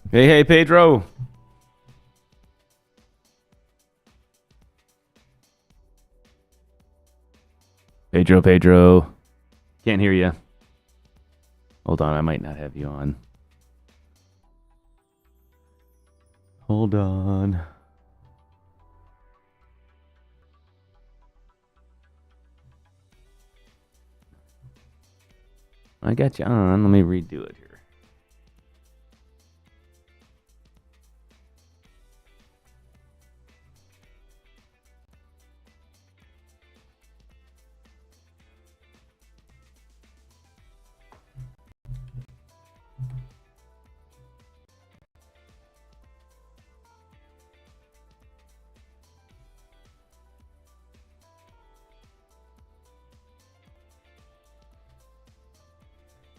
Hey, Pedro. Pedro. Can't hear you. Hold on, I might not have you on. Hold on. I got you on. Let me redo it here.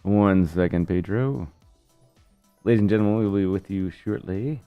One second, Pedro. Ladies and gentlemen, we'll be with you shortly.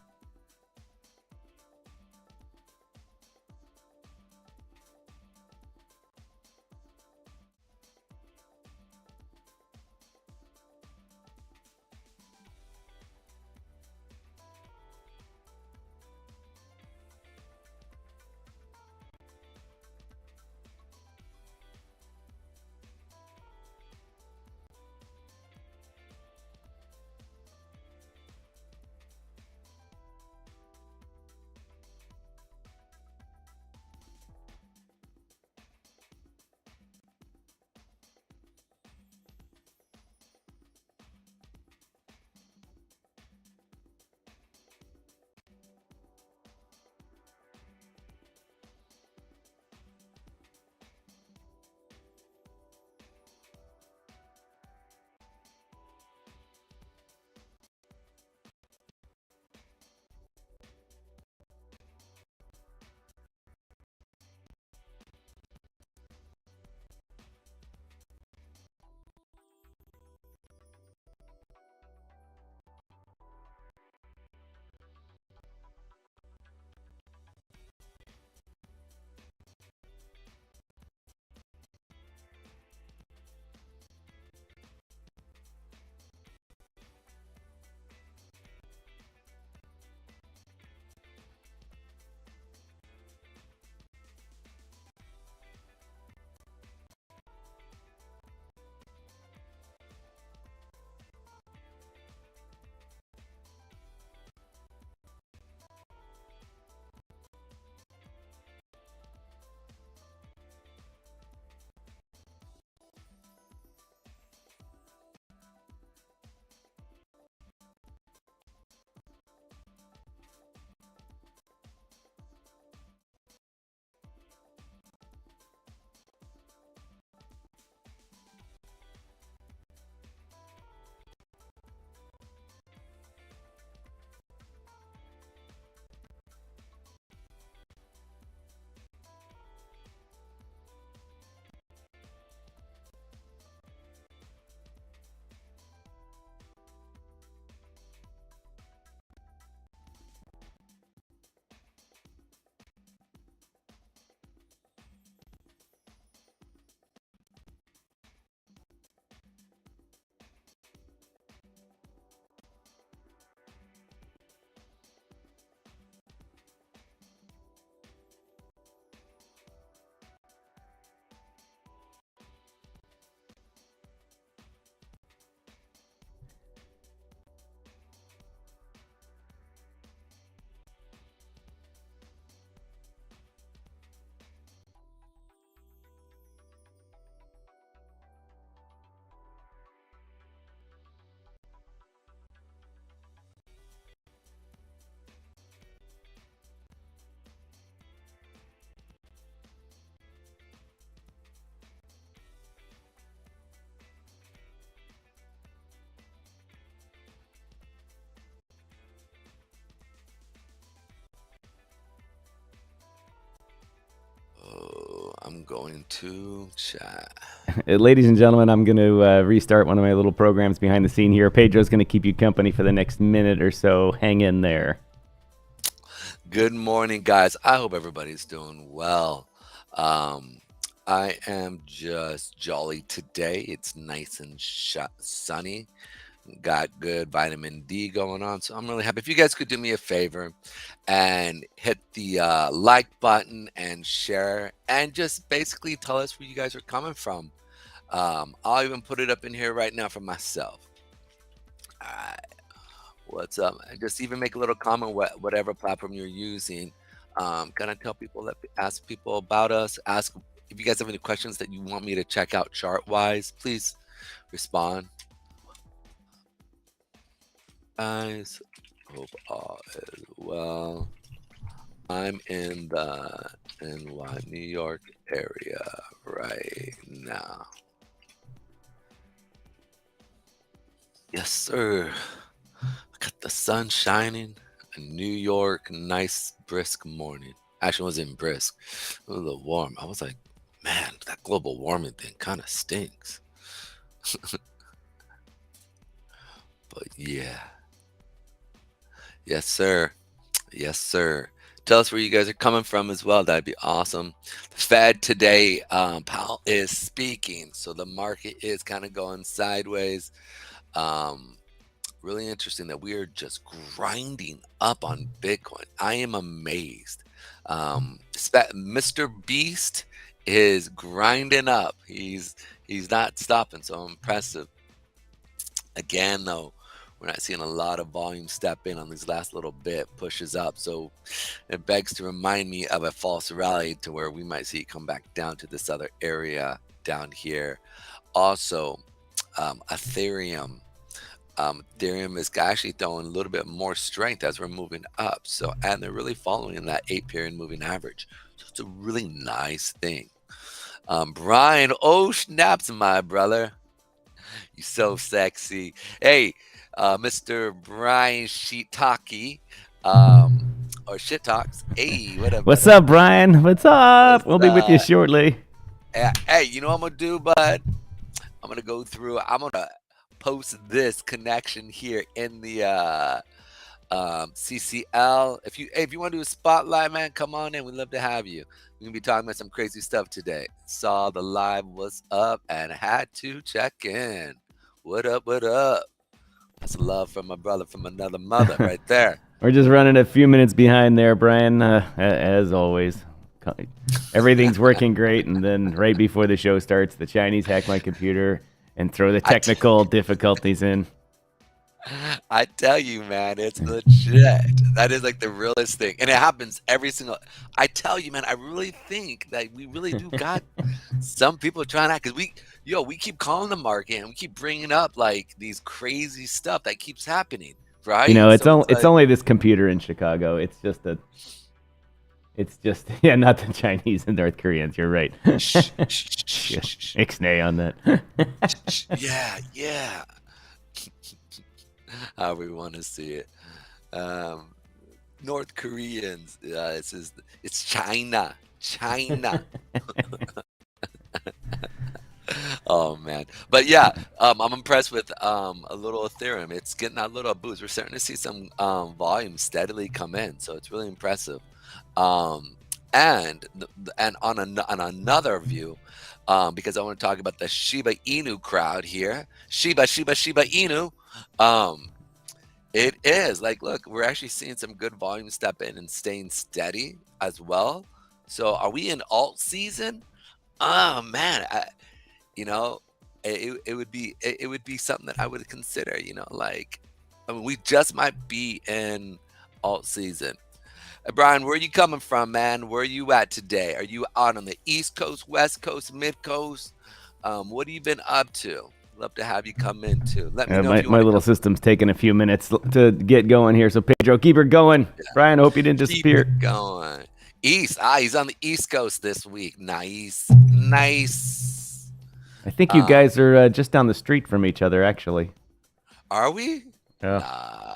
I'm going to chat. Ladies and gentlemen, I'm going to restart one of my little programs behind the scene here. Pedro's going to keep you company for the next minute or so. Hang in there. Good morning, guys. I hope everybody's doing well. I am just jolly today. It's nice and sunny. Got good vitamin D going on. So I'm really happy. If you guys could do me a favor and hit the like button and share and just basically tell us where you guys are coming from. I'll even put it up in here right now for myself. All right. What's up? And just even make a little comment, whatever platform you're using. Kind of tell people, ask people about us. Ask if you guys have any questions that you want me to check out chart wise. Please respond. Guys, hope all is well. I'm in the New York area right now. Yes, sir. Got the sun shining in New York. Nice, brisk morning. Actually, it wasn't brisk. It was a little warm. I was like, man, that global warming thing kind of stinks. But yeah. Yes, sir. Yes, sir. Tell us where you guys are coming from as well. That'd be awesome. The Fed today, Powell is speaking. So the market is kind of going sideways. Really interesting that we are just grinding up on Bitcoin. I am amazed. Mr. Beast is grinding up. He's not stopping. So impressive. Again, though, we're not seeing a lot of volume step in on these last little bit pushes up. So it begs to remind me of a false rally to where we might see it come back down to this other area down here. Also, Ethereum. Ethereum is actually throwing a little bit more strength as we're moving up. So, and they're really following that 8-period moving average. So it's a really nice thing. Brian, oh snaps, my brother. You so sexy. Hey, Mr. Brian Shitaki, or Shit Talks. Hey, what up? What's up, Brian? What's up? We'll be with you shortly. Hey, you know what I'm gonna do, bud? I'm gonna go through. I'm gonna post this connection here in the CCL. If you want to do a spotlight, man, come on in. We'd love to have you. We're gonna be talking about some crazy stuff today. Saw the live was up and had to check in. What up? What up? That's love from my brother from another mother right there. We're just running a few minutes behind there, Brian, as always. Everything's working great, and then right before the show starts, the Chinese hack my computer and throw the technical difficulties in. I tell you, man, it's legit. That is like the realest thing. And it happens every single. I tell you, man, I really think that we really do got some people trying out because we keep calling the market and we keep bringing up like these crazy stuff that keeps happening, right? You know, it's only this computer in Chicago. It's just yeah, not the Chinese and North Koreans. You're right. Ixnay on that. Yeah. How we want to see it. North Koreans. It's China. Oh man, but yeah, I'm impressed with a little Ethereum. It's getting that little boost. We're starting to see some volume steadily come in, so it's really impressive. And on another view, because I want to talk about the Shiba Inu crowd here. Shiba Inu. It is like, look, we're actually seeing some good volume step in and staying steady as well. So are we in alt season? Oh man, it would be something that I would consider, like, I mean, we just might be in alt season. Brian, where are you coming from, man? Where are you at today? Are you out on the East Coast, West Coast, Mid Coast? What have you been up to? Love to have you come in too. Let me know. My little system's taking a few minutes to get going here. So Pedro, keep her going. Yeah. Brian, hope you didn't disappear. Keep going. East. He's on the East Coast this week. Nice. I think you guys are just down the street from each other, actually. Are we? Yeah.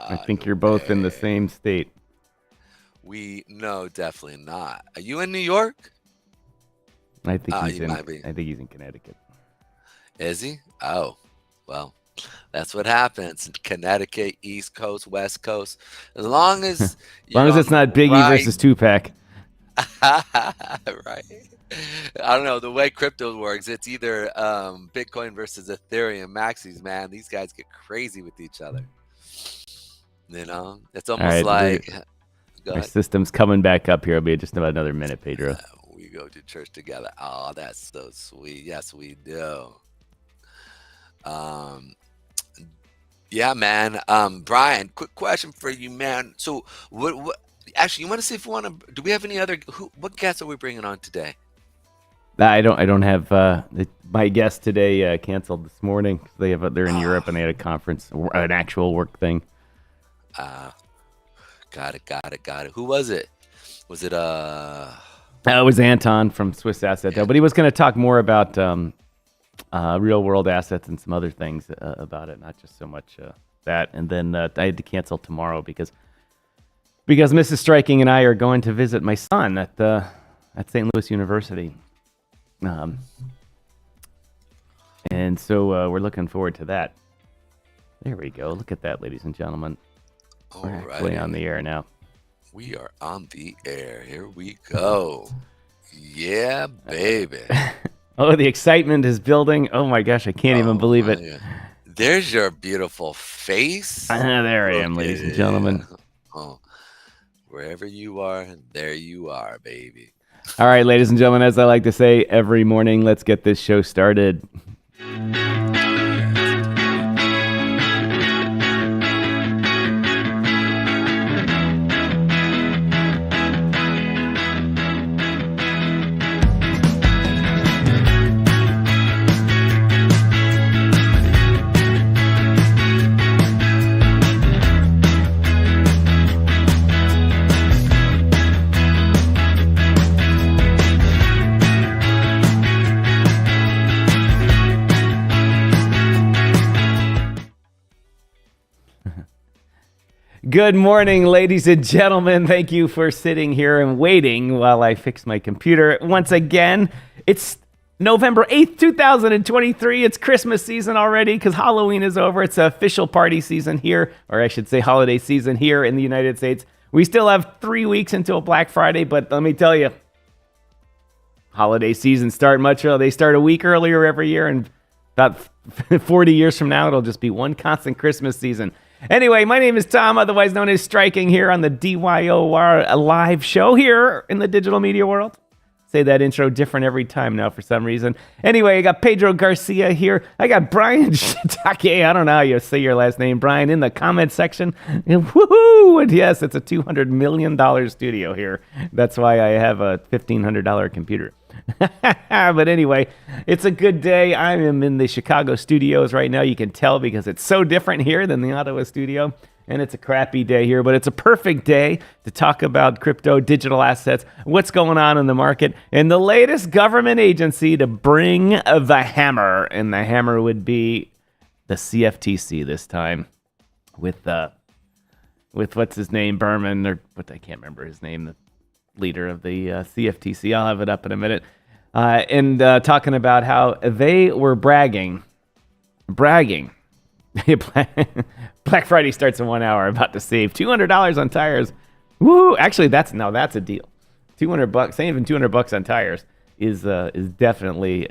I think you're both in the same state. No, definitely not. Are you in New York? I think he's in Connecticut. Is he? Oh, well, that's what happens. Connecticut, East Coast, West Coast. As long as it's not Biggie versus Tupac. Right. I don't know the way crypto works. It's either Bitcoin versus Ethereum maxis. Man, these guys get crazy with each other. It's All almost right, like. Go our ahead. system's coming back up here. It'll be just about another minute, Pedro. We go to church together. Oh, that's so sweet. Yes, we do. Um, yeah, man. Brian, quick question for you, man. So, what? Actually, you want to see if we want to? Do we have any other? What guests are we bringing on today? I don't have my guest today canceled this morning. They're in Europe and they had a conference, an actual work thing. Got it. Who was it? Was it It was Anton from SwissAsset DAO, but he was going to talk more about real world assets and some other things about it, not just so much that. And then I had to cancel tomorrow because Mrs. Striking and I are going to visit my son at St. Louis University. And so we're looking forward to that. There we go. Look at that, ladies and gentlemen. We're actually on the air now. We are on the air. Here we go. Yeah, baby. Oh, the excitement is building. Oh my gosh, I can't even believe it. Yeah. There's your beautiful face. There I am, ladies and gentlemen. Oh, wherever you are, there you are, baby. All right, ladies and gentlemen, as I like to say every morning, let's get this show started. Good morning, ladies and gentlemen. Thank you for sitting here and waiting while I fix my computer. Once again, it's November 8th, 2023. It's Christmas season already because Halloween is over. It's official party season here, or I should say holiday season here in the United States. We still have 3 weeks until Black Friday, but let me tell you, holiday seasons start much earlier. They start a week earlier every year, and about 40 years from now, it'll just be one constant Christmas season. Anyway, my name is Tom, otherwise known as Striking, here on the DYOR live show here in the digital media world. Say that intro different every time now for some reason. Anyway, I got Pedro Garcia here. I got Brian Shiitake. I don't know how you say your last name, Brian, in the comment section. And woohoo! And yes, it's a $200 million studio here. That's why I have a $1,500 computer. But anyway, it's a good day. I am in the Chicago studios right now. You can tell because it's so different here than the Ottawa studio. And it's a crappy day here, but it's a perfect day to talk about crypto, digital assets, what's going on in the market, and the latest government agency to bring the hammer. And the hammer would be the CFTC this time with what's his name, Berman, or what, I can't remember his name, the leader of the CFTC. I'll have it up in a minute. And talking about how they were bragging. Black Friday starts in 1 hour. About to save $200 on tires. Woo! Actually, that's a deal. $200, saving $200 on tires is definitely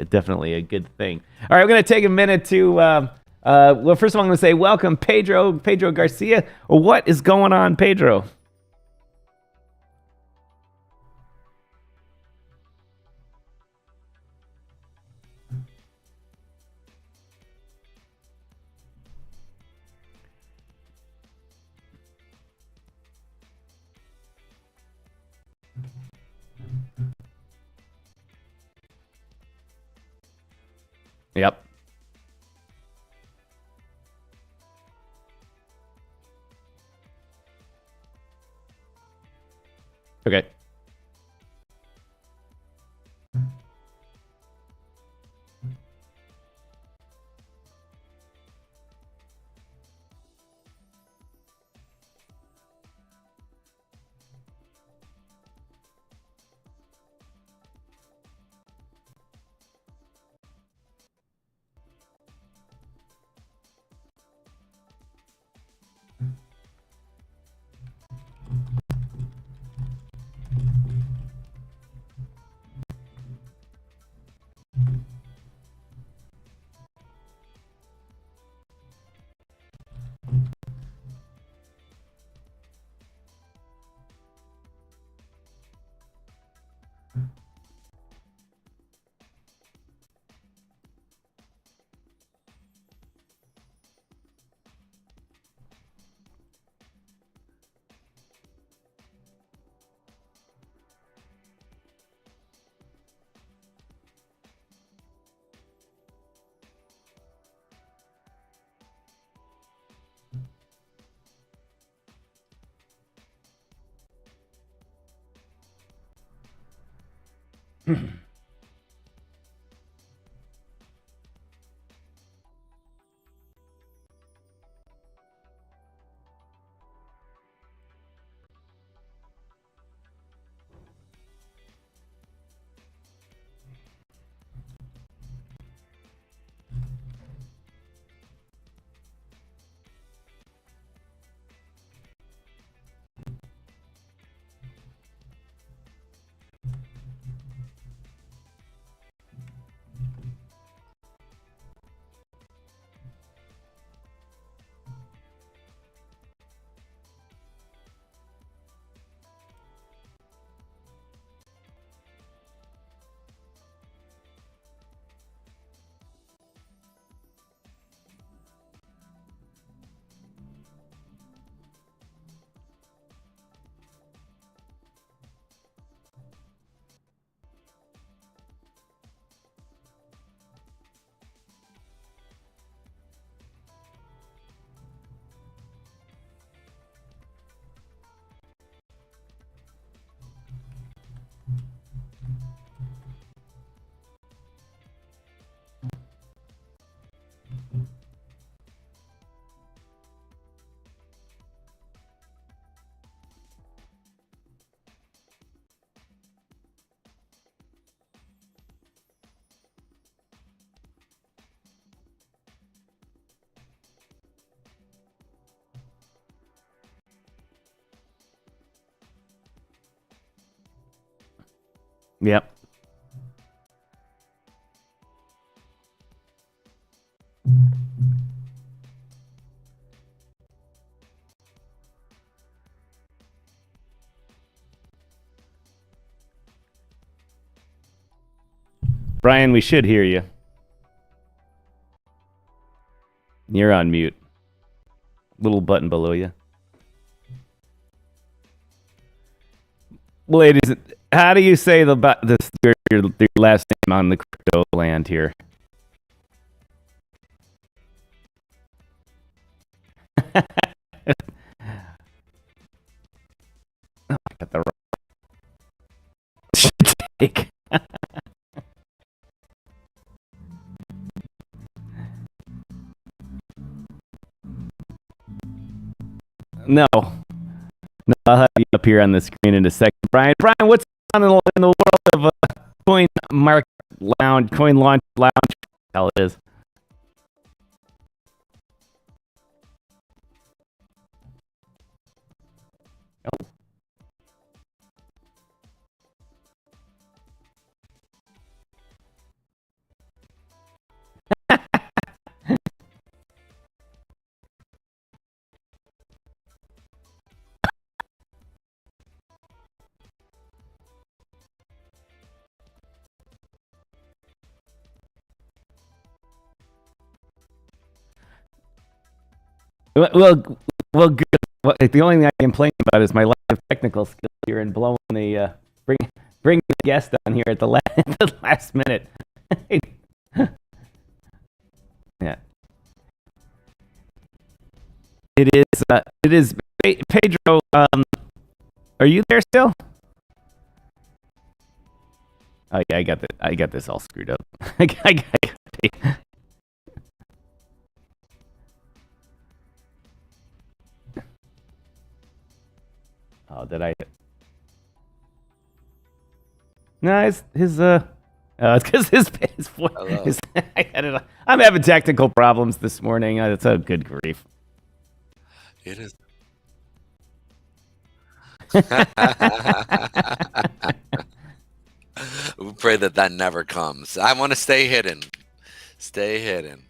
a good thing. All right, we're gonna take a minute to. Well, first of all, I'm gonna say welcome, Pedro Garcia. What is going on, Pedro? Yep. Okay. Yep. Brian, we should hear you. You're on mute. Little button below you. Ladies, how do you say your last name on the crypto land here? Oh, I got the wrong. Take. No. No, I'll have you up here on the screen in a second. Brian, what's on in the world of coin market lounge, coin launch lounge? Hell it is. Oh. Well, good. Well, the only thing I complain about is my lack of technical skill here and blowing the bring the guest on here at the last minute. Yeah, it is. It is. Pedro, are you there still? Oh yeah, I got this all screwed up. Oh, did I? No, it's because his voice. I'm having technical problems this morning. It's a good grief. It is. We pray that never comes. I want to stay hidden. Stay hidden.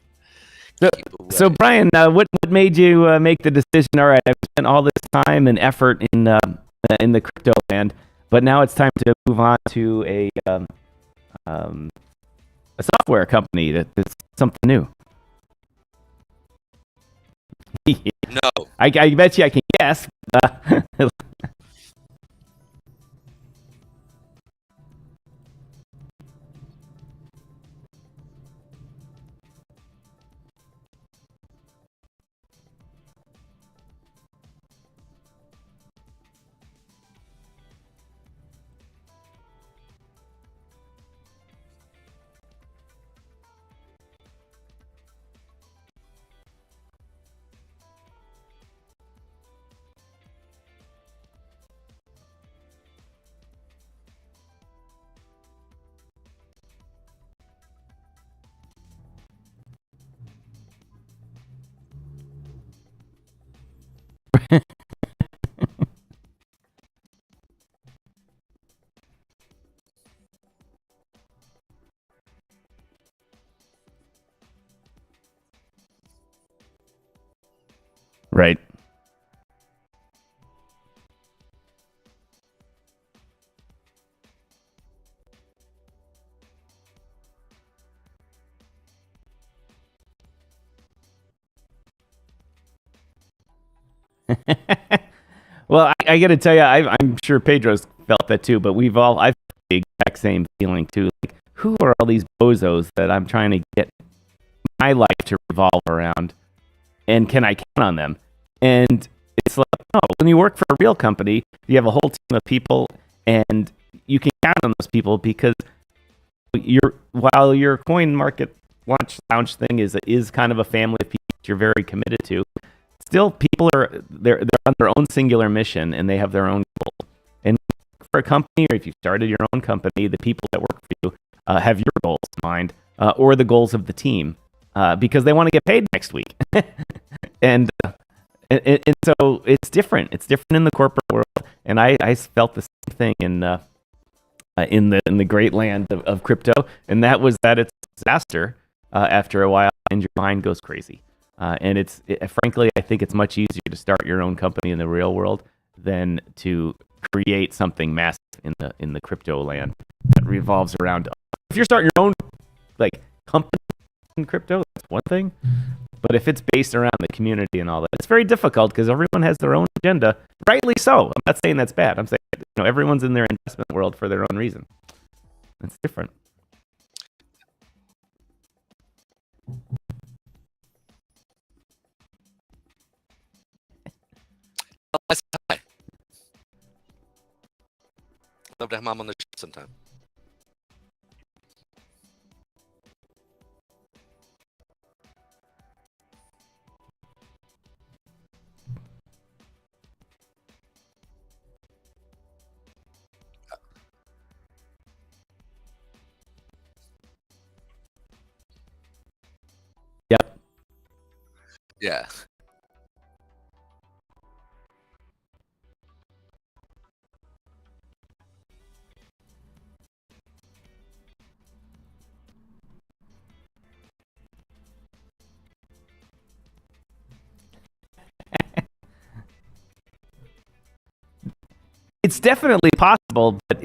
So Brian, what made you make the decision? All right, I've spent all this time and effort in the crypto land, but now it's time to move on to a software company that's something new. No, I bet you I can guess. Right. Well, I got to tell you, I'm sure Pedro's felt that too, but I've had the exact same feeling too. Like, who are all these bozos that I'm trying to get my life to revolve around, and can I count on them? And it's like, no, when you work for a real company, you have a whole team of people, and you can count on those people because while your coin market lounge thing is kind of a family of people that you're very committed to. Still, people they're on their own singular mission, and they have their own goal. And for a company, or if you started your own company, the people that work for you have your goals in mind, or the goals of the team, because they want to get paid next week. and so it's different. It's different in the corporate world, and I felt the same thing in the great land of crypto, and that was that it's a disaster after a while, and your mind goes crazy. And frankly, I think it's much easier to start your own company in the real world than to create something massive in the crypto land that revolves around. If you're starting your own company in crypto, that's one thing. But if it's based around the community and all that, it's very difficult because everyone has their own agenda. Rightly so. I'm not saying that's bad. I'm saying everyone's in their investment world for their own reason. It's different. Hi. Love to have Mom on the show sometime. Yep. Yeah. It's definitely possible, but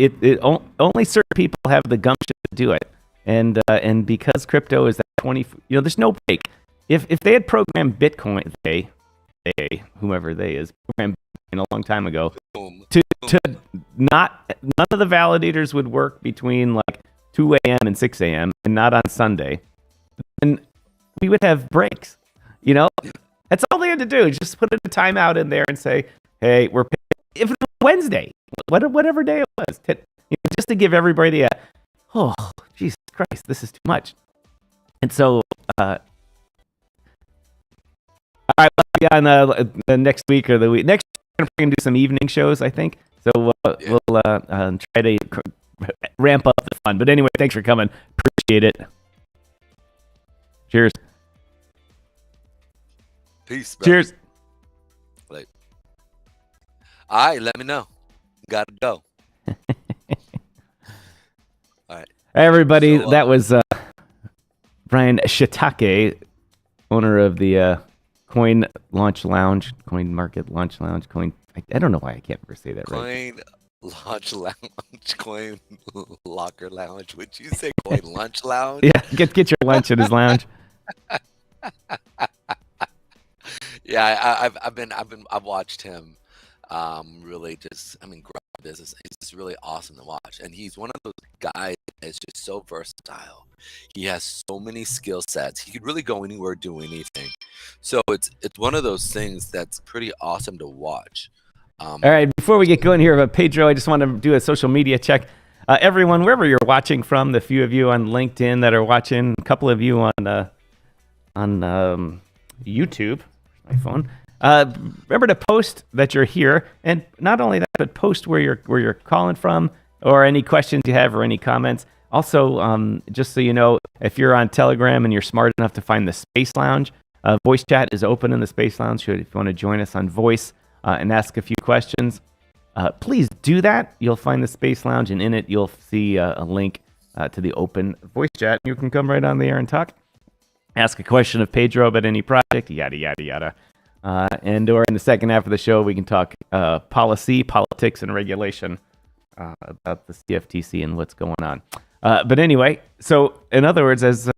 only certain people have the gumption to do it. And because crypto is that 20, there's no break. If they had programmed Bitcoin, whomever they is, programmed Bitcoin a long time ago, to none of the validators would work between like 2 a.m. and 6 a.m. and not on Sunday, then we would have breaks. That's all they had to do. Just put a timeout in there and say, hey, we're paying. If it was Wednesday, whatever day it was, just to give everybody Jesus Christ, this is too much. And so, all right, we'll be on the next week or the week. Next week, we're going to do some evening shows, I think. So we'll try to ramp up the fun. But anyway, thanks for coming. Appreciate it. Cheers. Peace. Bro. Cheers. All right, let me know. Gotta go. All right. Hey, everybody, that was Brian Shiitake, owner of the Coin Launch Lounge, Coin Market Launch Lounge, I don't know why I can't ever say that right. Coin Launch Lounge, Coin Locker Lounge. Would you say Coin Lunch Lounge? Yeah, get your lunch at his lounge. Yeah, I've watched him. Really grow business. He's just really awesome to watch, and he's one of those guys that's just so versatile. He has so many skill sets. He could really go anywhere, do anything. So it's one of those things that's pretty awesome to watch. All right, before we get going here, Pedro, I just want to do a social media check. Everyone, wherever you're watching from, the few of you on LinkedIn that are watching, a couple of you on YouTube, my phone. Remember to post that you're here, and not only that, but post where you're calling from, or any questions you have, or any comments. Also, just so you know, if you're on Telegram and you're smart enough to find the Space Lounge, voice chat is open in the Space Lounge. If you want to join us on voice and ask a few questions, please do that. You'll find the Space Lounge, and in it you'll see a link to the open voice chat. You can come right on the air and talk. Ask a question of Pedro about any project, yada, yada, yada. And/or in the second half of the show, we can talk policy, politics, and regulation about the CFTC and what's going on. But anyway, so in other words, as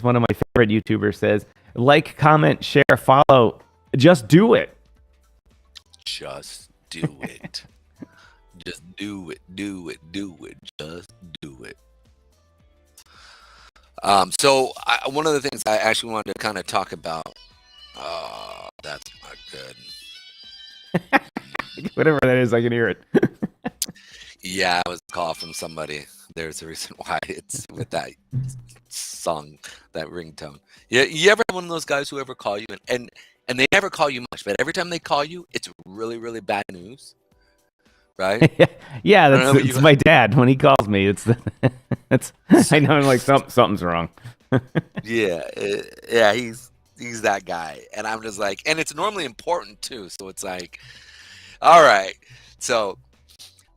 one of my favorite YouTubers says, like, comment, share, follow, just do it. Just do it. Just do it. Just do it. So one of the things I actually wanted to kind of talk about. Oh, that's not good. Whatever that is, I can hear it. Yeah, it was a call from somebody. There's a reason why it's with that song, that ringtone. Yeah, you ever have one of those guys who ever call you and they never call you much, but every time they call you, it's really, really bad news, right? Yeah, it's my dad. When he calls me, it's I know I'm like something's wrong. Yeah, he's that guy, and I'm just like, and it's normally important too. So it's like, all right, so.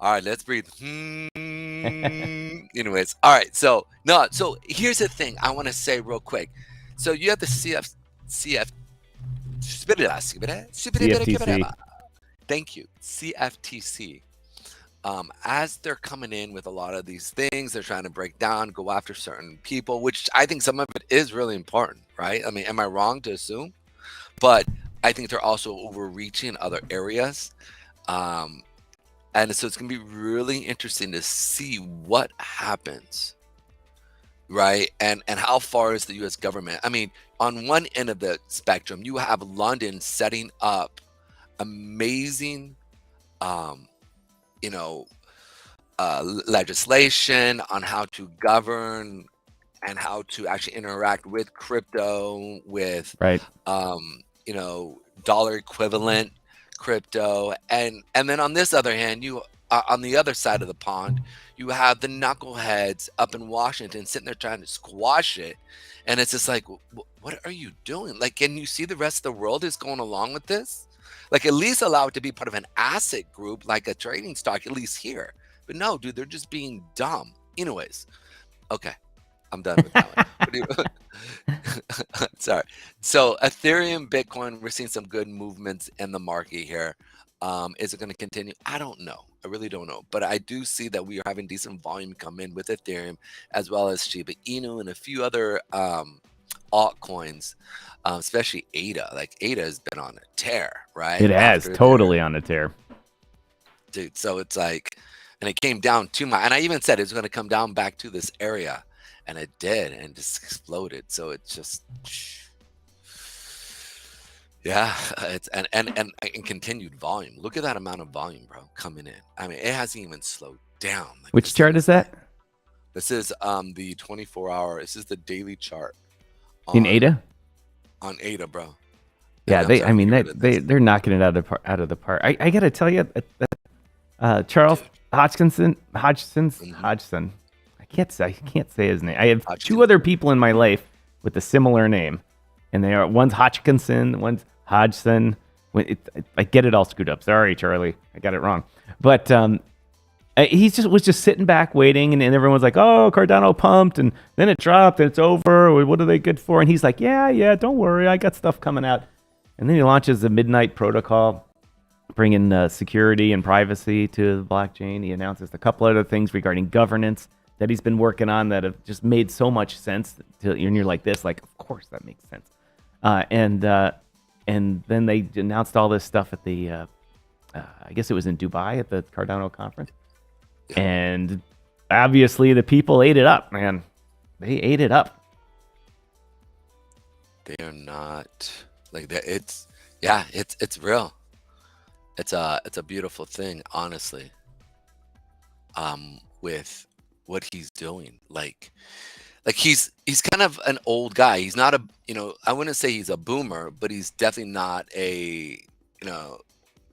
All right, let's breathe. Anyways, all right. So here's the thing I want to say real quick. So you have the CFTC. Thank you, CFTC. As they're coming in with a lot of these things, they're trying to break down, go after certain people, which I think some of it is really important, right? I mean, am I wrong to assume? But I think they're also overreaching other areas. And so it's going to be really interesting to see what happens, right? And how far is the U.S. government? I mean, on one end of the spectrum, you have London setting up amazing, legislation on how to govern and how to actually interact with crypto, with, right. Dollar equivalent crypto, and then on this other hand, you on the other side of the pond, you have the knuckleheads up in Washington sitting there trying to squash it, and it's just like, what are you doing? Like, can you see the rest of the world is going along with this? Like, at least allow it to be part of an asset group, like a trading stock, at least here. But no, dude, they're just being dumb. Anyways, okay, I'm done with that one. Sorry. So Ethereum, Bitcoin, we're seeing some good movements in the market here. Is it going to continue? I don't know. I really don't know. But I do see that we are having decent volume come in with Ethereum, as well as Shiba Inu and a few other altcoins, especially ADA. Like, ADA has been on a tear, right? It has, totally on a tear. Dude, so it's like, and it came down to and I even said it was going to come down back to this area. And it did, and just exploded. So it's just, yeah, it's and continued volume. Look at that amount of volume, bro, coming in. I mean, it hasn't even slowed down. Like, which chart is that? This is the 24-hour. This is the daily chart. In ADA. On ADA, bro. Yeah, they're knocking it out of the park. I gotta tell you, Charles Hodgson. I can't say his name. I have two other people in my life with a similar name, and they are, one's Hodgkinson, one's Hodgson. I get it all screwed up. Sorry, Charlie, I got it wrong. But he was just sitting back waiting, and everyone was like, "Oh, Cardano pumped, and then it dropped, and it's over. What are they good for?" And he's like, "Yeah, don't worry, I got stuff coming out." And then he launches the Midnight Protocol, bringing security and privacy to the blockchain. He announces a couple other things regarding governance that he's been working on that have just made so much sense. And you're like this, like, of course that makes sense. And then they announced all this stuff at the, I guess it was in Dubai at the Cardano conference. And obviously the people ate it up, man. They ate it up. They are not like that. It's real. It's a beautiful thing, honestly. With what he's doing, like he's kind of an old guy. He's not I wouldn't say he's a boomer, but he's definitely not a,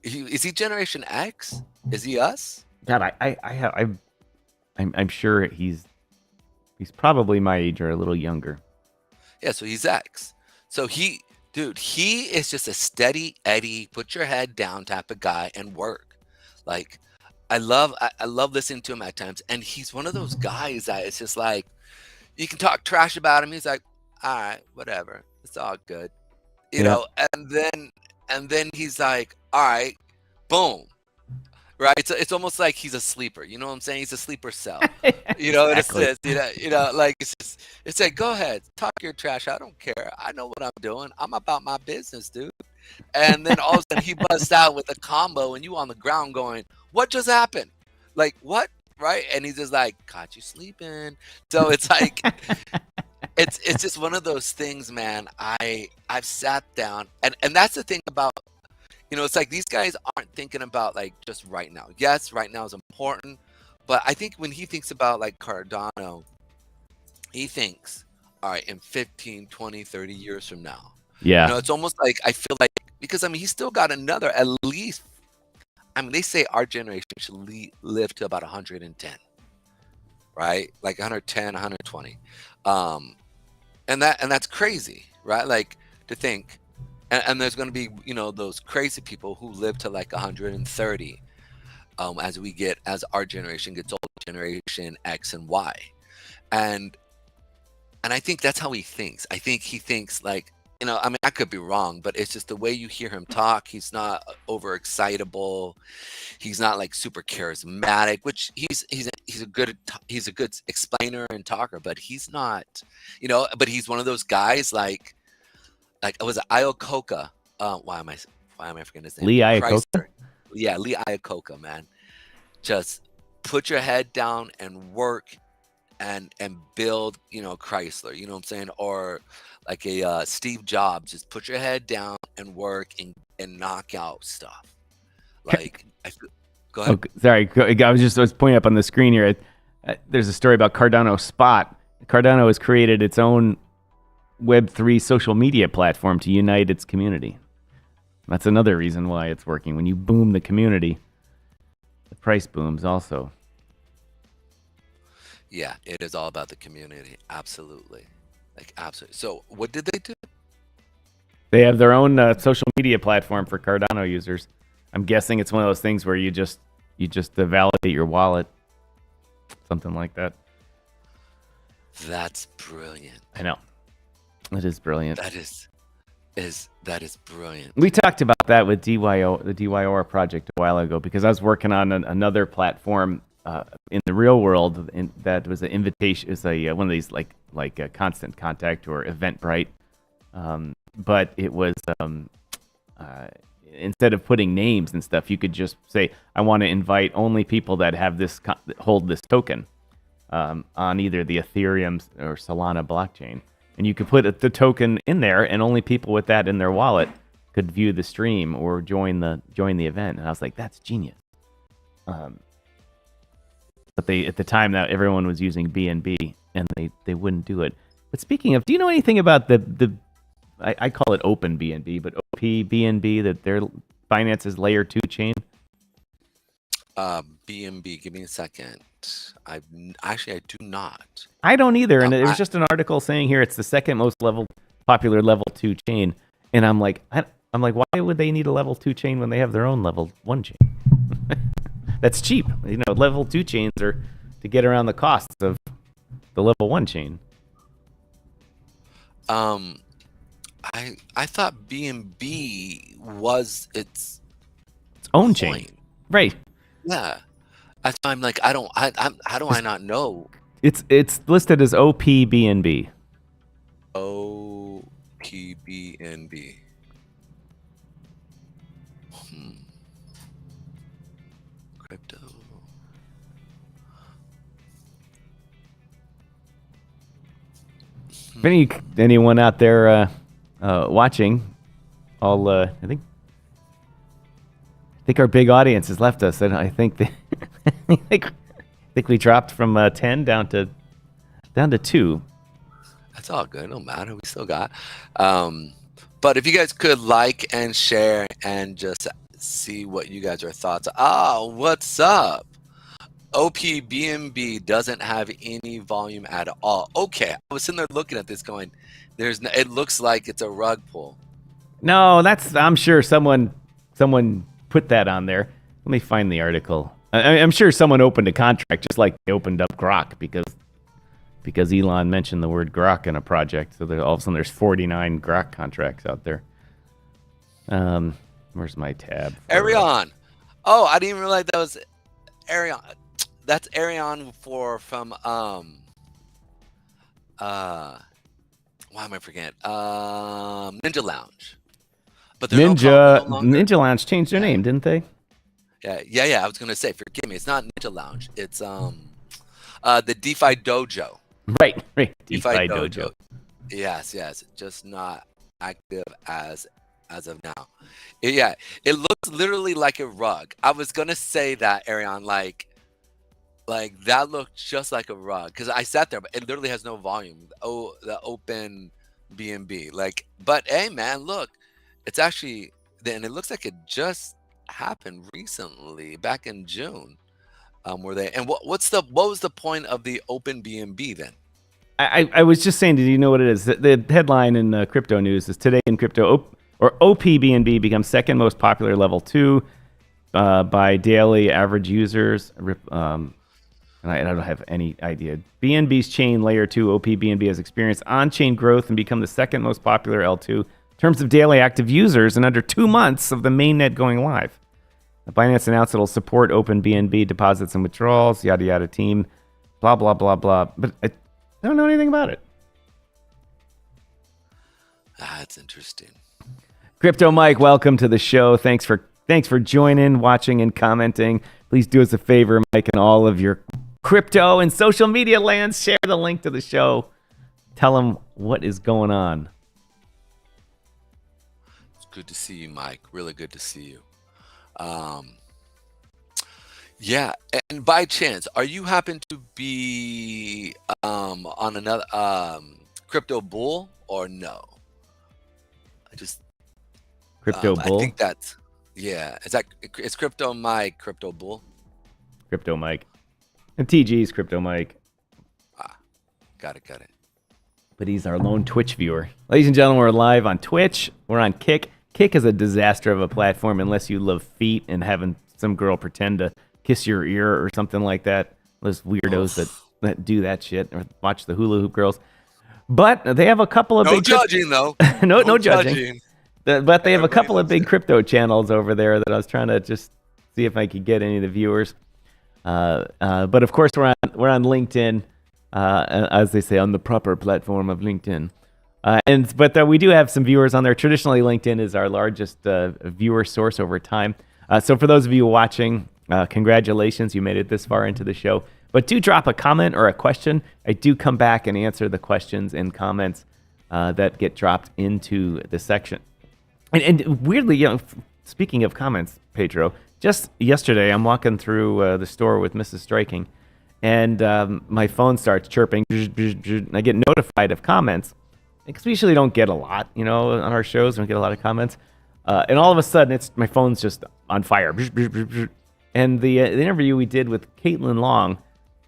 is he Generation X? Is he us? God, I'm sure he's probably my age or a little younger. Yeah, so he's X. So he is just a steady Eddie, put your head down type of guy and work. Like, I love listening to him at times, and he's one of those guys that it's just like, you can talk trash about him. He's like, all right, whatever, it's all good, you know. And and then he's like, all right, boom. Right, it's almost like he's a sleeper. You know what I'm saying? He's a sleeper cell. You know, in a Exactly. sense. Like it's like, go ahead, talk your trash. I don't care. I know what I'm doing. I'm about my business, dude. And then all of a sudden he busts out with a combo, and you on the ground going, "What just happened? Like what?" Right? And he's just like, "Caught you sleeping." So it's like, it's just one of those things, man. I've sat down, and that's the thing about. It's like these guys aren't thinking about like just right now. Yes, right now is important, but I think when he thinks about like Cardano, he thinks, all right, in 15, 20, 30 years from now. Yeah. It's almost like I feel like, because I mean, he's still got another at least, I mean, they say our generation should live to about 110, right? Like 110, 120. And that's crazy, right? Like to think. And there's going to be, those crazy people who live to like 130 as our generation gets older, generation X and Y. And I think that's how he thinks. I think he thinks like, I mean, I could be wrong, but it's just the way you hear him talk. He's not overexcitable. He's not like super charismatic, which he's a good explainer and talker, but he's not, but he's one of those guys like it was Iacocca. Why am I forgetting his name? Lee Iacocca? Yeah, Lee Iacocca, man. Just put your head down and work and build, Chrysler, you know what I'm saying? Or like a Steve Jobs, just put your head down and work and knock out stuff. Like, go ahead. Oh, sorry, I was pointing up on the screen here. There's a story about Cardano Spot. Cardano has created its own Web3 social media platform to unite its community. That's another reason why it's working. When you boom the community, the price booms also. Yeah, it is all about the community. Absolutely. Like, absolutely. So what did they do? They have their own social media platform for Cardano users. I'm guessing it's one of those things where you just validate your wallet. Something like that. That's brilliant. I know. It is brilliant. That is brilliant. We talked about that with the DYOR project a while ago, because I was working on another platform in the real world, that was an invitation. It was one of these like a Constant Contact or Eventbrite, but it was instead of putting names and stuff, you could just say, I want to invite only people that have hold this token on either the Ethereum or Solana blockchain. And you could put the token in there, and only people with that in their wallet could view the stream or join the event. And I was like, that's genius. But at the time that everyone was using BNB, and they wouldn't do it. But speaking of, do you know anything about I call it Open BNB, but OPBNB, that their Binance is layer 2 chain? BNB, give me a second. I do not. I don't either, and it was just an article saying here it's the second most popular level 2 chain, and I'm like, why would they need a level 2 chain when they have their own level 1 chain? That's cheap. Level 2 chains are to get around the costs of the level 1 chain. I thought BNB was its own chain, right? Yeah. That's why I'm like, how do I not know? It's listed as OPBNB. OPBNB. Crypto. If anyone out there watching, I think our big audience has left us, and I think we dropped from 10 down to 2. That's all good. No matter. We still got. But if you guys could like and share and just see what you guys are thoughts. What's up? OPBNB doesn't have any volume at all. Okay, I was sitting there looking at this, going, it looks like it's a rug pull. No, I'm sure someone put that on there. Let me find the article. I'm sure someone opened a contract just like they opened up Grok because Elon mentioned the word Grok in a project. So all of a sudden there's 49 Grok contracts out there. Where's my tab? Arion. Oh, I didn't even realize that was Arion. That's Arion from why am I forgetting? Ninja Lounge. But they're no longer. Ninja Lounge changed their name, didn't they? Yeah. I was gonna say, forgive me. It's not Ninja Lounge. It's the DeFi Dojo. Right. DeFi Dojo. Yes. Just not active as of now. It looks literally like a rug. I was gonna say that, Arion, like that looked just like a rug because I sat there, but it literally has no volume. Oh, the open BNB. But hey, man, look, it's actually, and it looks like it just happened recently, back in June. Were they? And what was the point of the open BNB then? I was just saying, did you know what it is? The headline in crypto news is today in crypto, or OPBNB becomes second most popular level 2 by daily average users. And I don't have any idea. BNB's chain layer 2, OPBNB, has experienced on-chain growth and become the second most popular L2 in terms of daily active users in under 2 months of the mainnet going live. Binance announced it'll support OpenBNB deposits and withdrawals, yada yada team, blah blah blah blah. But I don't know anything about it. That's interesting. Crypto Mike, welcome to the show. Thanks for joining, watching, and commenting. Please do us a favor, Mike, and all of your crypto and social media lands, share the link to the show. Tell them what is going on. It's good to see you, Mike. Really good to see you. Yeah, and by chance, are you happen to be on another crypto bull or no? Crypto bull. I think that's it's Crypto Mike, Crypto Bull. Crypto Mike. And TG's Crypto Mike. Got it. But he's our lone Twitch viewer. Ladies and gentlemen, we're live on Twitch. We're on Kick. Kick is a disaster of a platform unless you love feet and having some girl pretend to kiss your ear or something like that. Those weirdos that do that shit or watch the hula hoop girls. But they have a couple of big judging though. no judging. But they have a couple of big crypto channels over there that I was trying to just see if I could get any of the viewers. But of course we're on LinkedIn, as they say, on the proper platform of LinkedIn. But we do have some viewers on there. Traditionally, LinkedIn is our largest viewer source over time. So for those of you watching, congratulations, you made it this far into the show. But do drop a comment or a question. I do come back and answer the questions and comments that get dropped into the section. And weirdly, speaking of comments, Pedro, just yesterday I'm walking through the store with Mrs. Striking, and my phone starts chirping. And I get notified of comments, because we usually don't get a lot, on our shows. We don't get a lot of comments. And all of a sudden, my phone's just on fire. And the interview we did with Caitlin Long,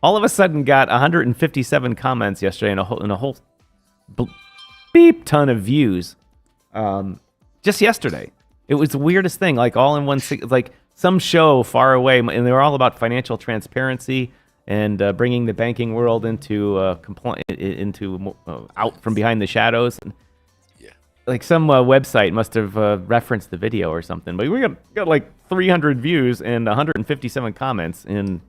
all of a sudden got 157 comments yesterday and a whole beep ton of views. Just yesterday. It was the weirdest thing, all in one, some show far away, and they were all about financial transparency and bringing the banking world into out from behind the shadows. Yeah. Some website must have referenced the video or something, but we got 300 views and 157 comments in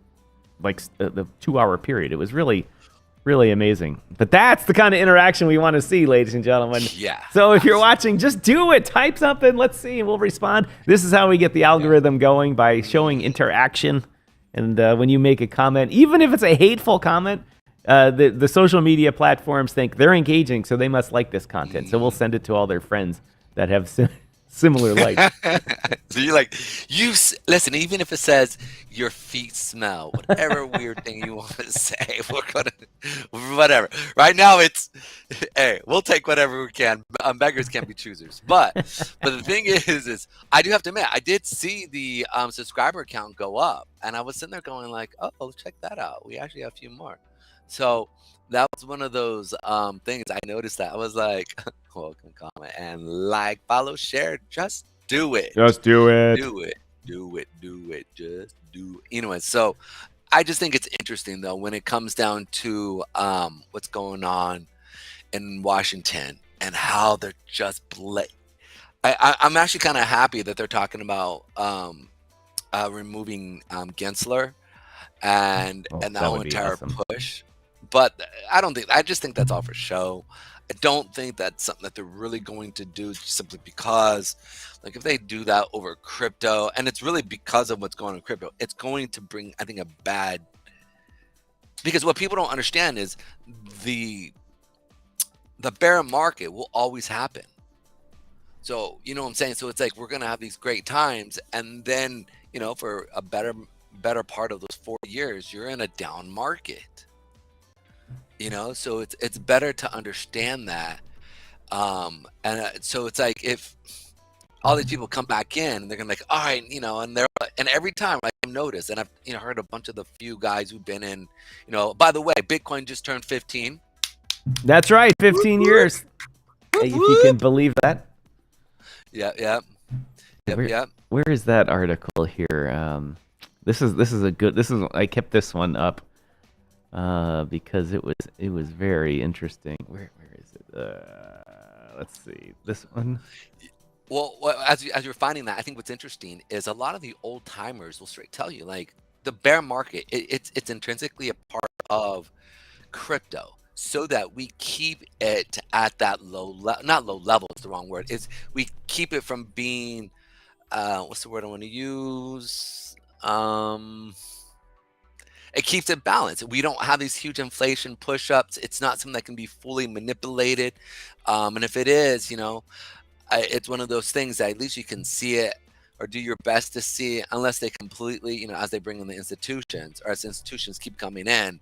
the 2-hour period. It was really, really amazing. But that's the kind of interaction we want to see, ladies and gentlemen. Yeah. So if you're watching, just do it. Type something. Let's see. We'll respond. This is how we get the algorithm going, by showing interaction. And when you make a comment, even if it's a hateful comment, the social media platforms think they're engaging, so they must like this content. So we'll send it to all their friends that have similar likes. So you're listen, even if it says your feet smell, whatever weird thing you want to say, we're gonna, whatever. Right now it's, hey, we'll take whatever we can. Beggars can't be choosers. But the thing is I do have to admit, I did see the subscriber count go up, and I was sitting there going oh, check that out. We actually have a few more. So that was one of those things. I noticed that. I was like, welcome, comment, and follow, share. Just do it. Just do it. Do it. Just do it. Anyway, so I just think it's interesting, though, when it comes down to what's going on in Washington and how they're just I'm actually kind of happy that they're talking about removing Gensler and Oh, that that whole would be entire awesome. push. But I just think that's all for show. I don't think that's something that they're really going to do simply because, like, if they do that over crypto, and it's really because of what's going on in crypto, it's going to bring, I think, a bad. Because what people don't understand is the bear market will always happen. So, you know what I'm saying? So it's like we're gonna have these great times, and then, for a better part of those 4 years, you're in a down market. So it's better to understand that. And so it's like if all these people come back in and they're gonna be like, all right, and every time I notice, and I've heard a bunch of the few guys who've been in, by the way, Bitcoin just turned 15. That's right, 15 Whoop, years. whoop, If you whoop. can believe that. Yeah. Where is that article here? This is a good. I kept this one up because it was very interesting. Where is it? Let's see this one. Well, as you're finding that, I think what's interesting is a lot of the old timers will straight tell you, like, the bear market, it's intrinsically a part of crypto, so that we keep it at that not low level, it's the wrong word. It's we keep it from being what's the word I want to use? It keeps it balanced. We don't have these huge inflation push-ups. It's not something that can be fully manipulated. And if it is, it's one of those things that at least you can see it or do your best to see it, unless they completely, as they bring in the institutions, or as institutions keep coming in.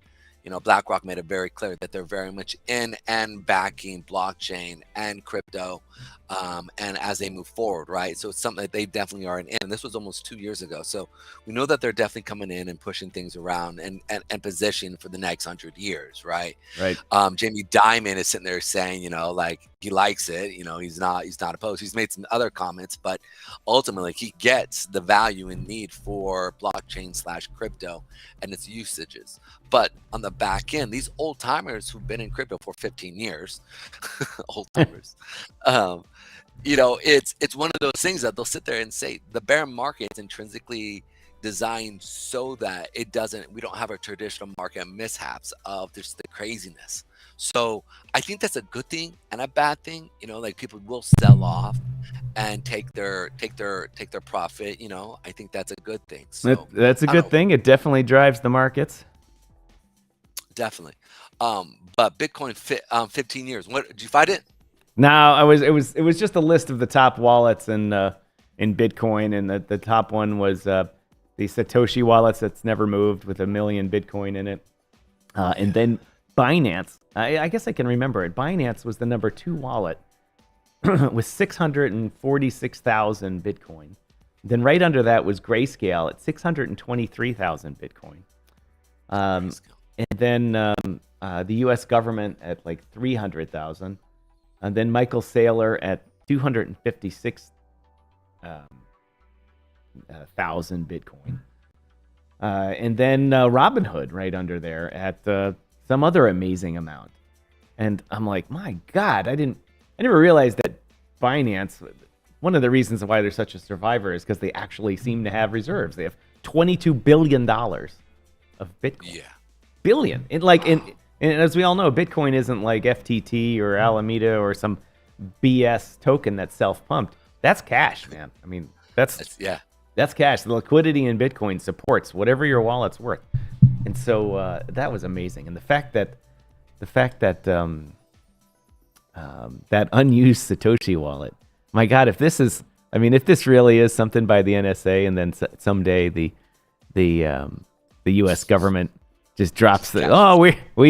BlackRock made it very clear that they're very much in and backing blockchain and crypto, and as they move forward, right? So it's something that they definitely are in. And this was almost 2 years ago. So we know that they're definitely coming in and pushing things around and positioning for the next 100 years, right? Right. Jamie Dimon is sitting there saying, like, he likes it. He's not opposed. He's made some other comments, but ultimately he gets the value and need for blockchain / crypto and its usages. But on the back end, these old timers who've been in crypto for 15 years, old timers, it's one of those things that they'll sit there and say the bear market is intrinsically designed so that we don't have a traditional market mishaps of just the craziness. So I think that's a good thing and a bad thing. Like, people will sell off and take their profit. I think that's a good thing. So That's a good thing. It definitely drives the markets. Definitely. But Bitcoin 15 years. What did you find it? No, it was just a list of the top wallets in Bitcoin, and the top one was the Satoshi wallets that's never moved with 1 million Bitcoin in it. And then Binance, I guess I can remember it. Binance was the number 2 wallet with 646,000 Bitcoin. Then right under that was Grayscale at 623,000 Bitcoin. And then the U.S. government at like 300,000. And then Michael Saylor at 256,000 Bitcoin. And then Robinhood right under there at some other amazing amount. And I'm like, my God, I never realized that Binance, one of the reasons why they're such a survivor is because they actually seem to have reserves. They have $22 billion of Bitcoin. Yeah. Billion. And as we all know, Bitcoin isn't like FTT or Alameda or some BS token that's self-pumped. That's cash, man. I mean, that's cash. The liquidity in Bitcoin supports whatever your wallet's worth. And so that was amazing. And the fact that that unused Satoshi wallet, my God, if this really is something by the NSA, and then someday the U.S. government just drops we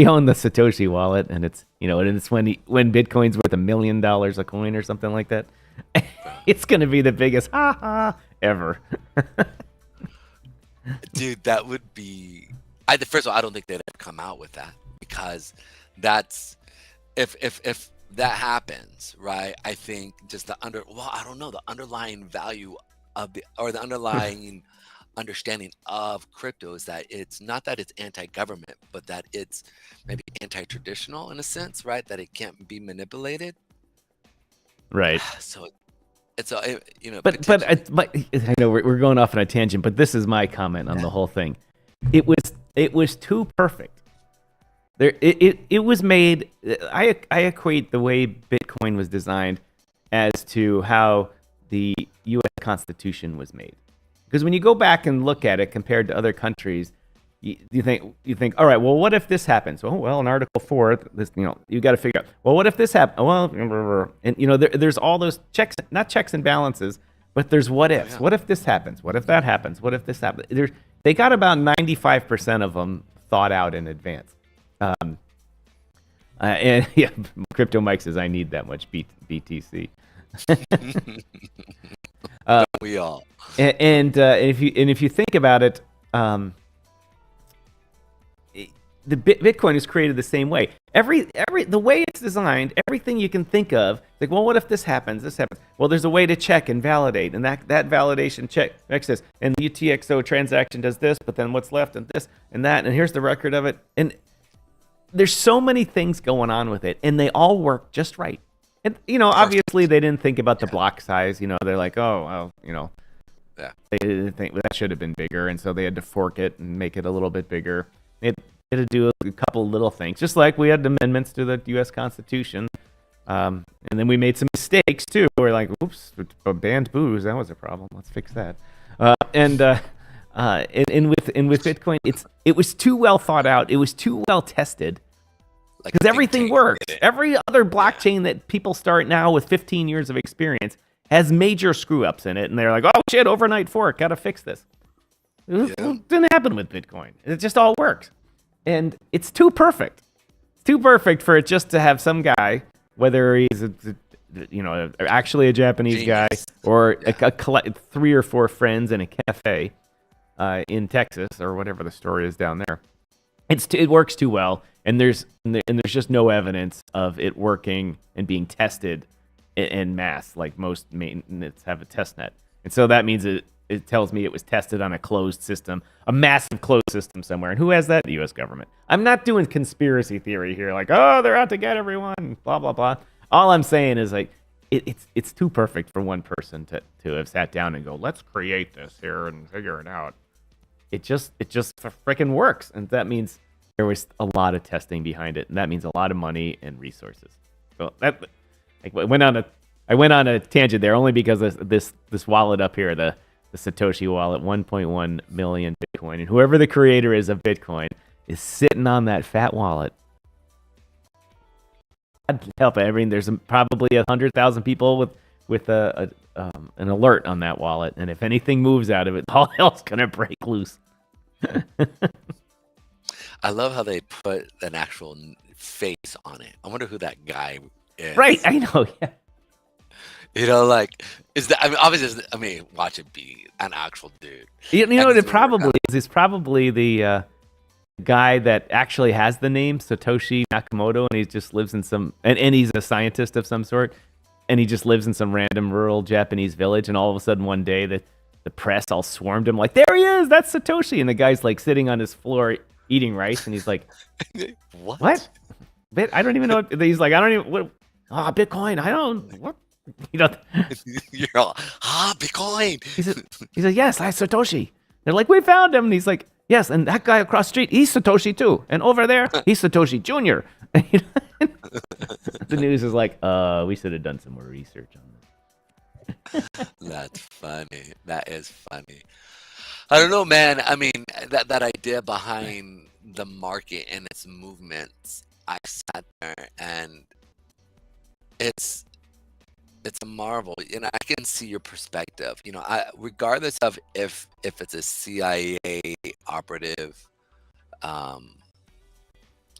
own the Satoshi wallet, and it's and it's when Bitcoin's worth $1 million a coin or something like that, it's gonna be the biggest ever. Dude, that would be. First of all, I don't think they'd ever come out with that, because that's if that happens, right? I think just I don't know, the underlying value of the underlying understanding of crypto is that it's not that it's anti-government, but that it's maybe anti-traditional in a sense, right? That it can't be manipulated. Right. So it's a But I know we're going off on a tangent, but this is my comment on the whole thing. It was too perfect. It was made. I equate the way Bitcoin was designed as to how the U.S. Constitution was made. Because when you go back and look at it compared to other countries, you think, all right, well, what if this happens? Oh, well, in Article 4, this, you got to figure out, well, what if this happens? Well, and there's all those checks, not checks and balances, but there's what ifs. What if this happens? What if that happens? What if this happens? They got about 95% of them thought out in advance. And yeah, Crypto Mike says, I need that much BTC. We all. And if you think about it, the Bitcoin is created the same way. The way it's designed, everything you can think of, like, well, what if this happens? This happens. Well, there's a way to check and validate, and that validation checks this, and the UTXO transaction does this, but then what's left and this and that, and here's the record of it. And there's so many things going on with it, and they all work just right. And obviously they didn't think about the block size. They're like, oh, well, they didn't think that should have been bigger, and so they had to fork it and make it a little bit bigger. It had to do a couple little things, just like we had amendments to the U.S. Constitution, and then we made some mistakes too. We're like, oops, banned booze, that was a problem. Let's fix that. And with Bitcoin, it was too well thought out. It was too well tested. Because everything works. Every other blockchain that people start now with 15 years of experience has major screw-ups in it, and they're like, oh, shit, overnight fork, gotta fix this. It didn't happen with Bitcoin. It just all works. And it's too perfect. It's too perfect for it just to have some guy, whether he's actually a Japanese guy or a 3 or 4 friends in a cafe in Texas or whatever the story is down there. It works too well, and there's just no evidence of it working and being tested en masse like most mainnets have a test net. And so that means it tells me it was tested on a closed system, a massive closed system somewhere. And who has that? The U.S. government. I'm not doing conspiracy theory here, like, oh, they're out to get everyone, blah, blah, blah. All I'm saying is, like, it's too perfect for one person to have sat down and go, let's create this here and figure it out. It just freaking works, and that means there was a lot of testing behind it, and that means a lot of money and resources. So I went on a tangent there only because this wallet up here, the Satoshi wallet, 1.1 million Bitcoin, and whoever the creator is of Bitcoin is sitting on that fat wallet. I'd help it. I mean, there's probably 100,000 people with an alert on that wallet, and if anything moves out of it, all hell's gonna break loose. I love how they put an actual face on it. I wonder who that guy is. Right, I know. Yeah. Like, is that? I mean, obviously, watch it be an actual dude. You know what it probably is? It's probably the guy that actually has the name Satoshi Nakamoto, and he just lives in some, and he's a scientist of some sort, and he just lives in some random rural Japanese village, and all of a sudden one day the press all swarmed him like, there he is, that's Satoshi, and the guy's like sitting on his floor eating rice, and he's like, what? I don't even know what, he's like, I don't even, what, Bitcoin, I don't, what? You're all, Bitcoin. He said, yes, I Satoshi. They're like, we found him, and he's like, yes, and that guy across the street, he's Satoshi too, and over there, he's Satoshi Jr. The news is like, we should have done some more research on this. That's funny. That is funny. I don't know, man. I mean, that idea behind the market and its movements, I sat there and it's a marvel. I can see your perspective. Regardless of if it's a CIA operative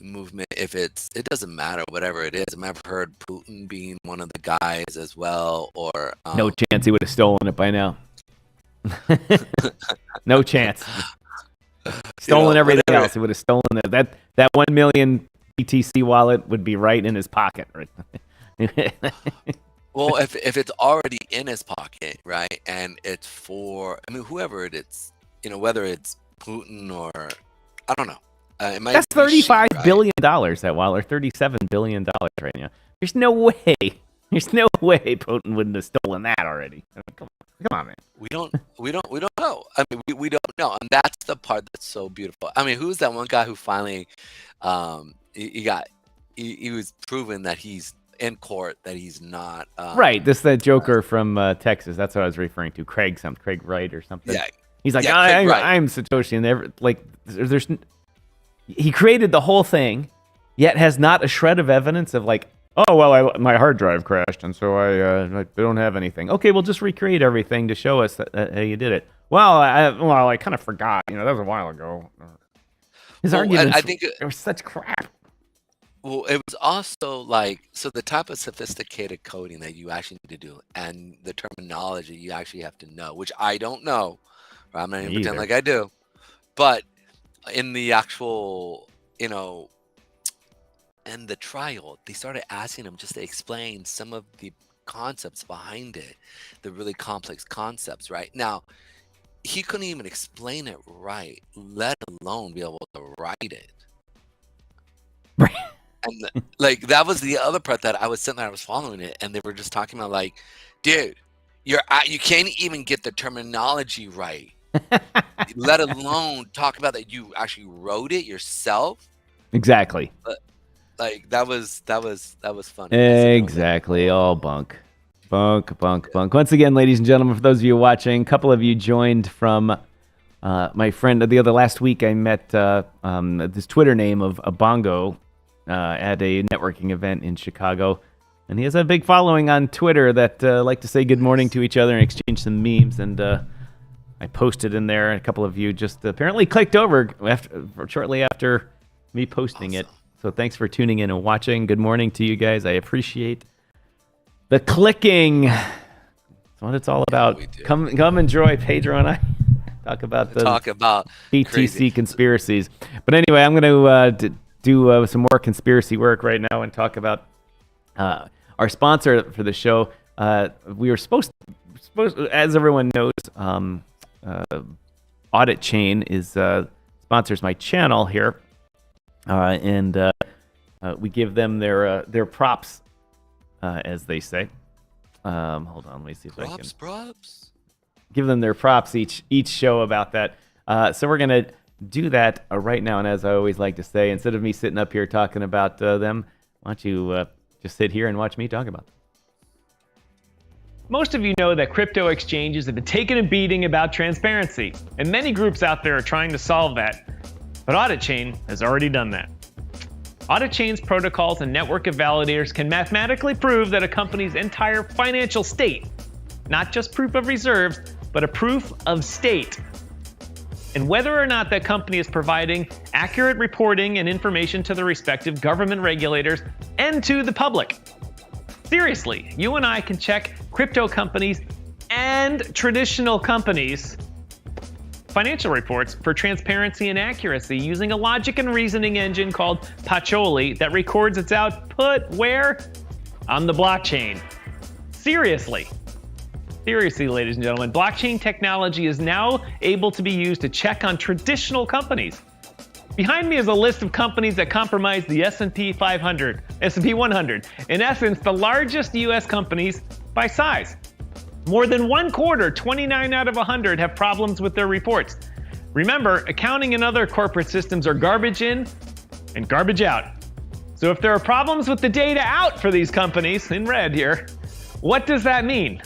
movement, it doesn't matter, whatever it is. I've heard Putin being one of the guys as well, or no chance he would have stolen it by now. No chance. Stolen everything else. He would have stolen it. That 1 million BTC wallet would be right in his pocket. Right? Well, if it's already in his pocket, right, and it's for, whoever it is, whether it's Putin or, I don't know. That's $35 billion, that wallet, or $37 billion right now. There's no way There's no way Putin wouldn't have stolen that already. I mean, come on, man. We don't know. I mean, we don't know, and that's the part that's so beautiful. I mean, who's that one guy who finally, he was proven that he's in court, that he's not right. This that Joker from Texas. That's what I was referring to. Craig Wright or something. Yeah. He's like, Craig Wright. I'm Satoshi, and there's he created the whole thing, yet has not a shred of evidence of like, oh well, my hard drive crashed, and so I don't have anything. Okay, we'll just recreate everything to show us that you did it. Well, I kind of forgot. That was a while ago. His arguments, I think they were such crap. Well, it was also like, so the type of sophisticated coding that you actually need to do, and the terminology you actually have to know, which I don't know. Or I'm not even pretend like I do. But in the actual, in the trial, they started asking him just to explain some of the concepts behind it, the really complex concepts, right? Now, he couldn't even explain it right, let alone be able to write it. Right. And like that was the other part that I was sitting there, I was following it, and they were just talking about like, dude, you can't even get the terminology right, let alone talk about that you actually wrote it yourself. Exactly. But like that was funny. Exactly. All bunk. Once again, ladies and gentlemen, for those of you watching, a couple of you joined from my friend the other last week. I met this Twitter name of Bongo at a networking event in Chicago, and he has a big following on Twitter that like to say good morning to each other and exchange some memes. And I posted in there, and a couple of you just apparently clicked over shortly after me posting it. So thanks for tuning in and watching. Good morning to you guys. I appreciate the clicking. That's what it's all about. Come enjoy Pedro and I talk about CFTC crazy conspiracies. But anyway, I'm going to do some more conspiracy work right now and talk about our sponsor for the show. We were supposed, as everyone knows, Auditchain sponsors my channel here, and we give them their props, as they say. Hold on, let me see if I can props. Give them their props each show about that. So we're gonna do that right now, and as I always like to say, instead of me sitting up here talking about them, why don't you just sit here and watch me talk about them. Most of you know that crypto exchanges have been taking a beating about transparency, and many groups out there are trying to solve that, but Auditchain has already done that. Auditchain's protocols and network of validators can mathematically prove that a company's entire financial state, not just proof of reserves, but a proof of state, and whether or not that company is providing accurate reporting and information to the respective government regulators and to the public. Seriously, you and I can check crypto companies and traditional companies' financial reports for transparency and accuracy using a logic and reasoning engine called Pacioli that records its output where? On the blockchain. Seriously, ladies and gentlemen, blockchain technology is now able to be used to check on traditional companies. Behind me is a list of companies that comprise the S&P 100. In essence, the largest U.S. companies by size. More than one quarter, 29 out of 100, have problems with their reports. Remember, accounting and other corporate systems are garbage in and garbage out. So if there are problems with the data out for these companies, in red here, what does that mean?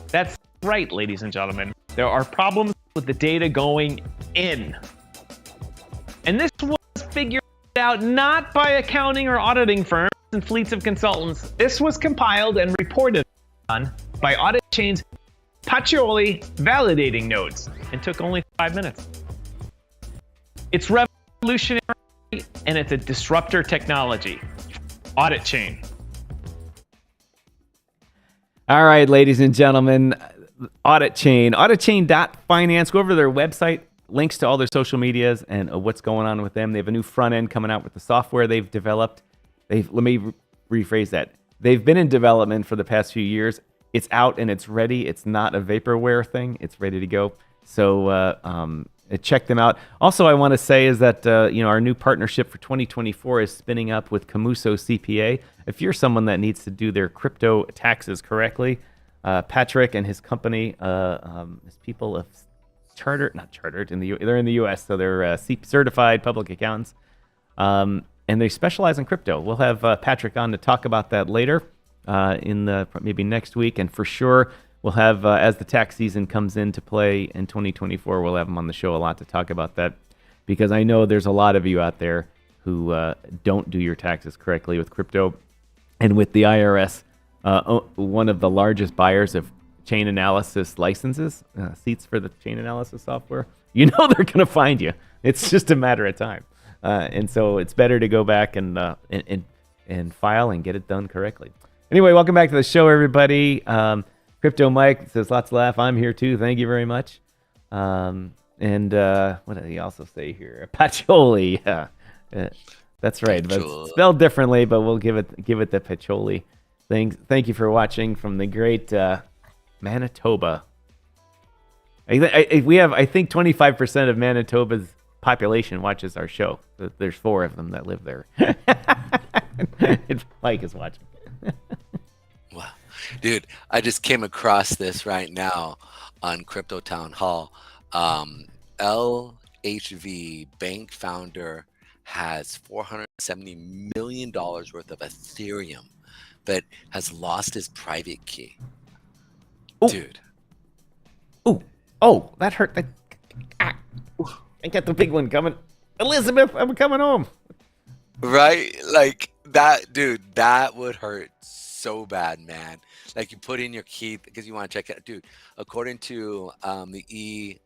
That's right, ladies and gentlemen. There are problems with the data going in. And this was figured out not by accounting or auditing firms and fleets of consultants. This was compiled and reported on by Auditchain's Pacioli validating nodes and took only 5 minutes. It's revolutionary and it's a disruptor technology. Auditchain. All right, ladies and gentlemen, Auditchain, auditchain.finance. Go over to their website, links to all their social medias and what's going on with them. They have a new front end coming out with the software they've developed. Let me rephrase that. They've been in development for the past few years. It's out and it's ready. It's not a vaporware thing. It's ready to go. So check them out. Also, I want to say is that our new partnership for 2024 is spinning up with Camuso CPA. If you're someone that needs to do their crypto taxes correctly, Patrick and his company, his people of not chartered they're in the U.S., so they're certified public accountants, and they specialize in crypto. We'll have Patrick on to talk about that later maybe next week, and for sure we'll have as the tax season comes into play in 2024, we'll have him on the show a lot to talk about that, because I know there's a lot of you out there who don't do your taxes correctly with crypto, and with the IRS. One of the largest buyers of chain analysis licenses, seats for the chain analysis software, they're going to find you. It's just a matter of time. And so it's better to go back and file and get it done correctly. Anyway, welcome back to the show, everybody. Crypto Mike says, lots of laugh. I'm here too. Thank you very much. And what did he also say here? Patchouli. That's right. But it's spelled differently, but we'll give it the Patchouli. Thank you for watching from the great Manitoba. We have, I think, 25% of Manitoba's population watches our show. There's 4 of them that live there. Mike is watching. Wow. Dude, I just came across this right now on Crypto Town Hall. LHV bank founder has $470 million worth of Ethereum, but has lost his private key. Ooh. Dude. Ooh. Oh, that hurt. I got the big one coming. Elizabeth, I'm coming home. Right? Like that, dude, that would hurt so bad, man. Like you put in your key because you want to check it. Dude, according to the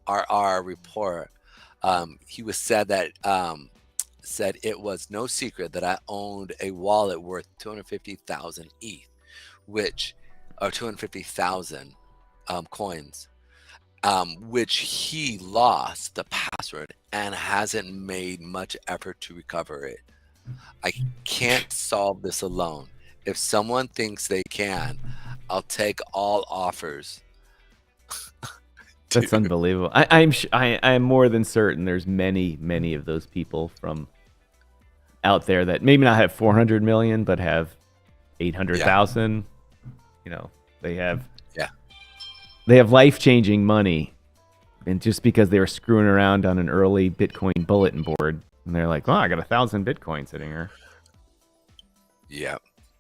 ERR report, he was said it was no secret that I owned a wallet worth 250,000 ETH, or 250,000 coins, which he lost the password and hasn't made much effort to recover it. I can't solve this alone. If someone thinks they can, I'll take all offers. That's unbelievable. I'm more than certain there's many of those people from out there that maybe not have 400 million, but have 800,000. They have life-changing money, and just because they were screwing around on an early Bitcoin bulletin board, and they're like, "Oh, I got 1,000 Bitcoin sitting here." Yeah,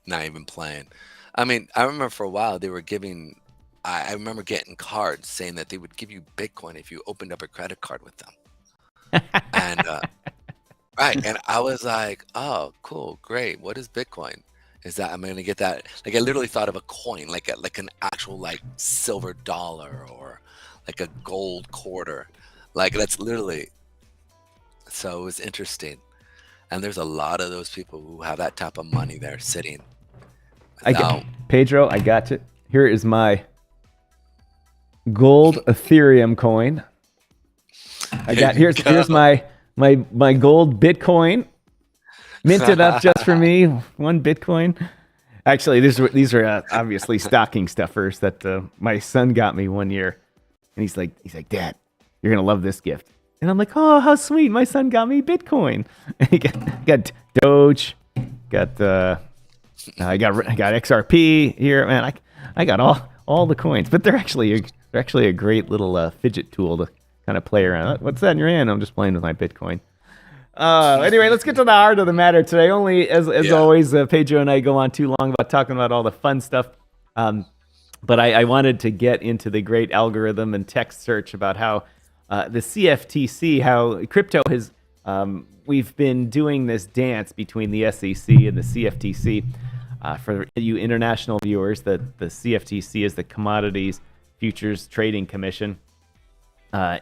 not even playing. I mean, I remember for a while they were giving. I remember getting cards saying that they would give you Bitcoin if you opened up a credit card with them. And right, and I was like, "Oh, cool, great. What is Bitcoin? Is that I'm gonna get that?" Like I literally thought of a coin, like an actual like silver dollar or like a gold quarter. Like that's literally. So it was interesting, and there's a lot of those people who have that type of money there sitting. Pedro, I got it. Here is my gold Ethereum coin. Here's my gold Bitcoin, minted up just for me. 1 Bitcoin. Actually, these are obviously stocking stuffers that my son got me one year, and he's like, "Dad, you're gonna love this gift." And I'm like, "Oh, how sweet! My son got me Bitcoin." And he got Doge, I got XRP here, man. I got all the coins, but they're actually a great little fidget tool to kind of play around. What's that in your hand? I'm just playing with my Bitcoin. Anyway, let's get to the heart of the matter today. Only as always, Pedro and I go on too long about talking about all the fun stuff. But I wanted to get into the great algorithm and text search about how the CFTC, how crypto has. We've been doing this dance between the SEC and the CFTC. For you international viewers, the CFTC is the Commodities Futures Trading Commission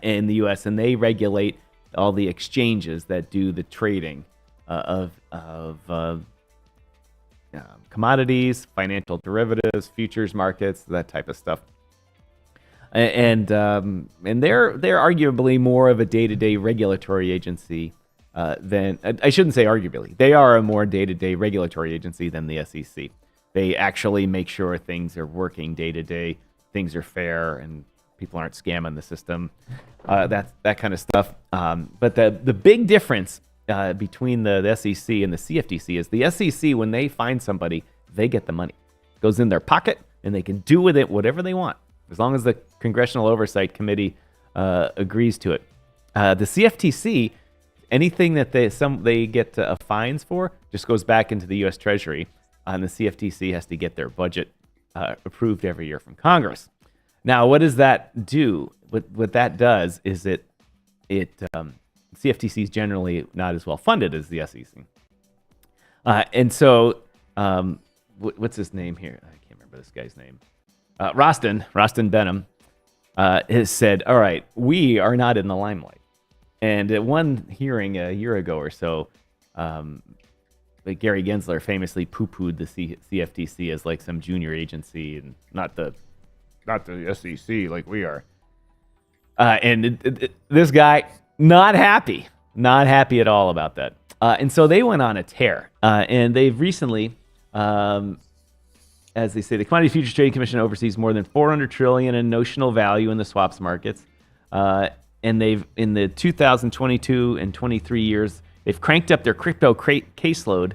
in the U.S., and they regulate all the exchanges that do the trading of commodities, financial derivatives, futures markets, that type of stuff. And they're arguably more of a day-to-day regulatory agency than, I shouldn't say arguably, they are a more day-to-day regulatory agency than the SEC. They actually make sure things are working day-to-day, things are fair, and people aren't scamming the system. that kind of stuff. But the big difference between the SEC and the CFTC is the SEC, when they find somebody, they get the money. It goes in their pocket, and they can do with it whatever they want, as long as the Congressional Oversight Committee agrees to it. The CFTC, anything that they get fines for just goes back into the U.S. Treasury, and the CFTC has to get their budget approved every year from Congress. Now, what does that do? What that does is CFTC is generally not as well funded as the SEC, and so what's his name here? I can't remember this guy's name. Rostin Benham has said, "All right, we are not in the limelight." And at one hearing a year ago or so, Gary Gensler famously poo-pooed the CFTC as like some junior agency and not the SEC like we are. And this guy, not happy at all about that. And so they went on a tear. And they've recently, as they say, the Commodity Futures Trading Commission oversees more than $400 trillion in notional value in the swaps markets. And they've, in the 2022 and 23 years, they've cranked up their crypto caseload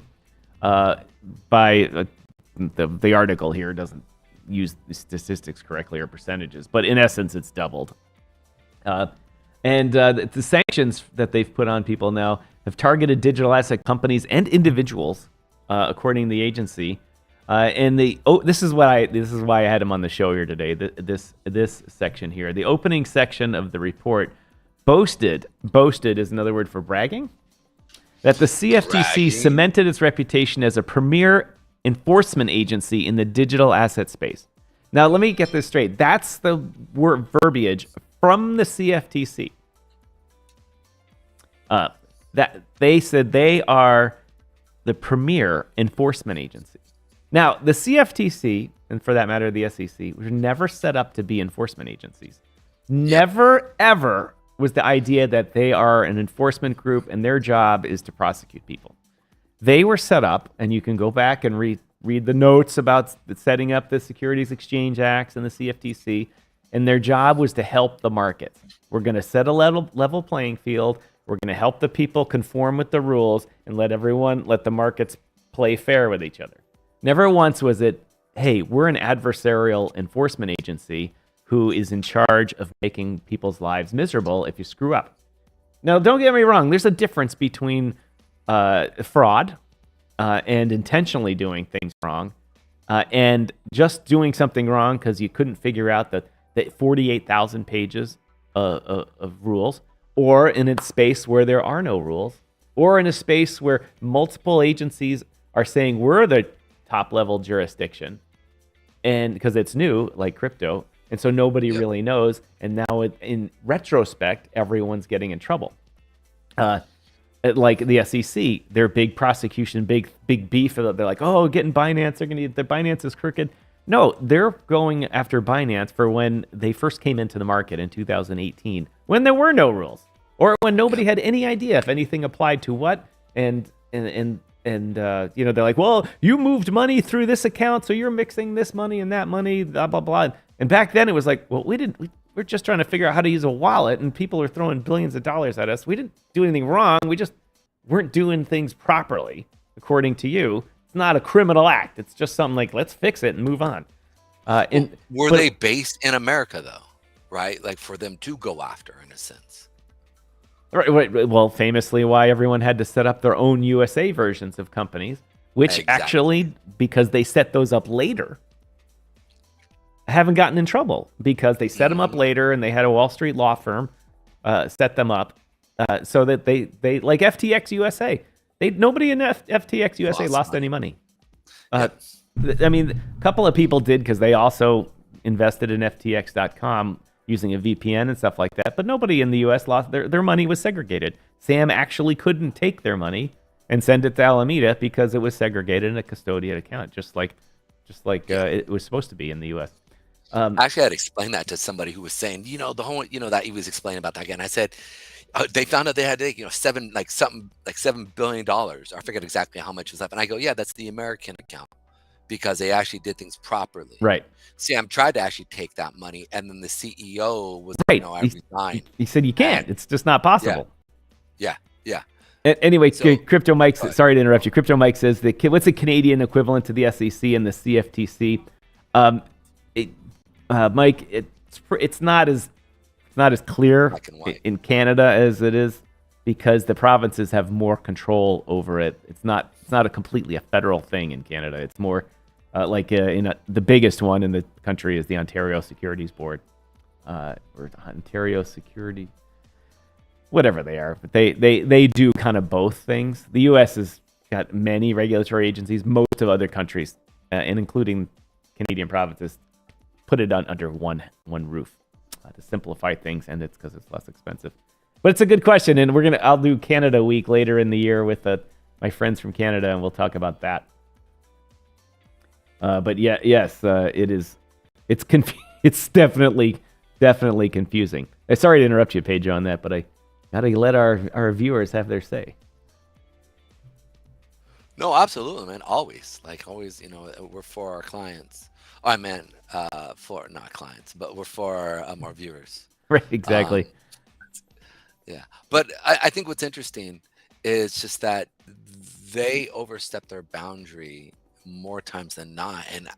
by the article here doesn't use the statistics correctly or percentages, but in essence, it's doubled. And the sanctions that they've put on people now have targeted digital asset companies and individuals, according to the agency. This is why I had him on the show here today. This section here, the opening section of the report, boasted is another word for bragging, that the CFTC cemented its reputation as a premier enforcement agency in the digital asset space. Now, let me get this straight. That's the word verbiage from the CFTC. That they said they are the premier enforcement agency. Now, the CFTC, and for that matter, the SEC, were never set up to be enforcement agencies. Never, ever was the idea that they are an enforcement group and their job is to prosecute people. They were set up, and you can go back and read the notes about setting up the Securities Exchange Acts and the CFTC, and their job was to help the markets. We're going to set a level playing field. We're going to help the people conform with the rules and let the markets play fair with each other. Never once was it, hey, we're an adversarial enforcement agency who is in charge of making people's lives miserable if you screw up. Now, don't get me wrong. There's a difference between fraud and intentionally doing things wrong and just doing something wrong because you couldn't figure out the 48,000 pages of rules, or in a space where there are no rules, or in a space where multiple agencies are saying we're the top-level jurisdiction, and because it's new, like crypto, and so nobody really knows, and now in retrospect, everyone's getting in trouble. Like the SEC, their big prosecution, big beef, they're like, oh, getting Binance, the Binance is crooked. No, they're going after Binance for when they first came into the market in 2018, when there were no rules, or when nobody had any idea if anything applied to what, and they're like, well, you moved money through this account, so you're mixing this money and that money, blah blah blah. And back then it was like, well, we're just trying to figure out how to use a wallet, and people are throwing billions of dollars at us. We didn't do anything wrong. We just weren't doing things properly, according to you. It's not a criminal act. It's just something like, let's fix it and move on. Were they based in America, though, right? Like for them to go after, in a sense. Right. Well, famously, why everyone had to set up their own USA versions of companies, which actually, because they set those up later, haven't gotten in trouble because they set them up later, and they had a Wall Street law firm set them up so that they like FTX USA. Nobody in FTX USA lost any money. I mean, a couple of people did because they also invested in FTX.com using a VPN and stuff like that. But nobody in the U.S. lost their money was segregated. Sam actually couldn't take their money and send it to Alameda because it was segregated in a custodial account, just like it was supposed to be in the U.S. Actually, I had explained that to somebody who was saying, the whole, that he was explaining about that again. I said, they found out they had, $7 billion. I forget exactly how much was up. And I go, yeah, that's the American account. because they actually did things properly. Right. Sam tried to actually take that money, and then the CEO was, Right. I resigned. He said you can't. It's just not possible. Yeah. Anyway, So- Crypto Mike, sorry to interrupt you. Crypto Mike says what's the Canadian equivalent to the SEC and the CFTC? Mike, it's not as clear Black and white. in Canada as it is because the provinces have more control over it. It's not completely a federal thing in Canada. It's more the biggest one in the country is the Ontario Securities Board, or Ontario Security, whatever they are. But they do kind of both things. The U.S. has got many regulatory agencies. Most of other countries, and including Canadian provinces, put it under one roof to simplify things, and it's because it's less expensive. But it's a good question, and I'll do Canada Week later in the year with my friends from Canada, and we'll talk about that. But yes, it is. It's definitely confusing. Sorry to interrupt you, Pedro, on that, but I gotta let our viewers have their say. No, absolutely, man. Always, we're for our clients. Oh, I meant for not clients, but we're for our viewers. Right, exactly. Yeah, but I think what's interesting is just that they overstep their boundary more times than not, and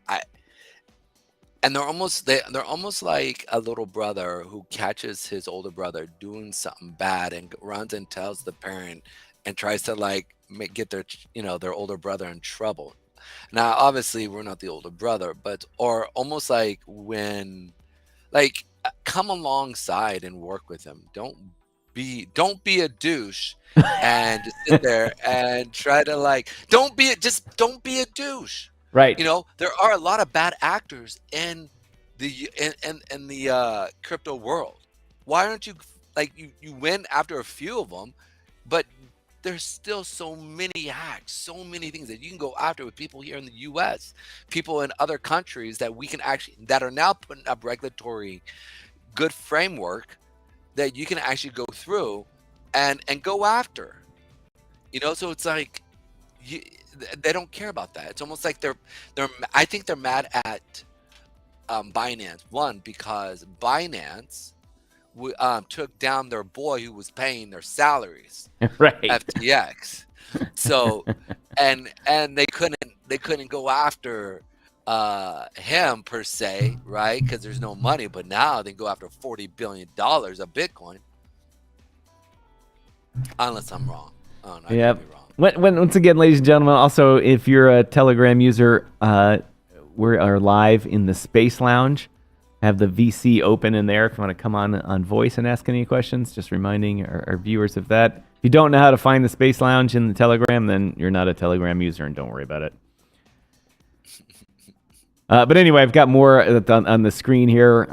they're almost like a little brother who catches his older brother doing something bad and runs and tells the parent and tries to get their older brother in trouble. Now, obviously, we're not the older brother, or almost like when, come alongside and work with him. Don't be a douche and just sit there and try to don't be a douche. Right. There are a lot of bad actors in the crypto world. Why aren't you you win after a few of them, but there's still so many hacks, so many things that you can go after with people here in the U.S., people in other countries that that are now putting up regulatory good framework that you can actually go through and go after. So it's they don't care about that. It's almost like I think they're mad at Binance. One, because Binance took down their boy who was paying their salaries, right? FTX. So, and they couldn't go after him per se, right? Because there's no money. But now they go after $40 billion of Bitcoin. Unless I'm wrong. Oh, no, I could be wrong. Once again, ladies and gentlemen, also if you're a Telegram user, we are live in the Space Lounge. Have the VC open in there if you want to come on voice and ask any questions. Just reminding our viewers of that. If you don't know how to find the Space Lounge in the Telegram, then you're not a Telegram user and don't worry about it. But anyway, I've got more on the screen here.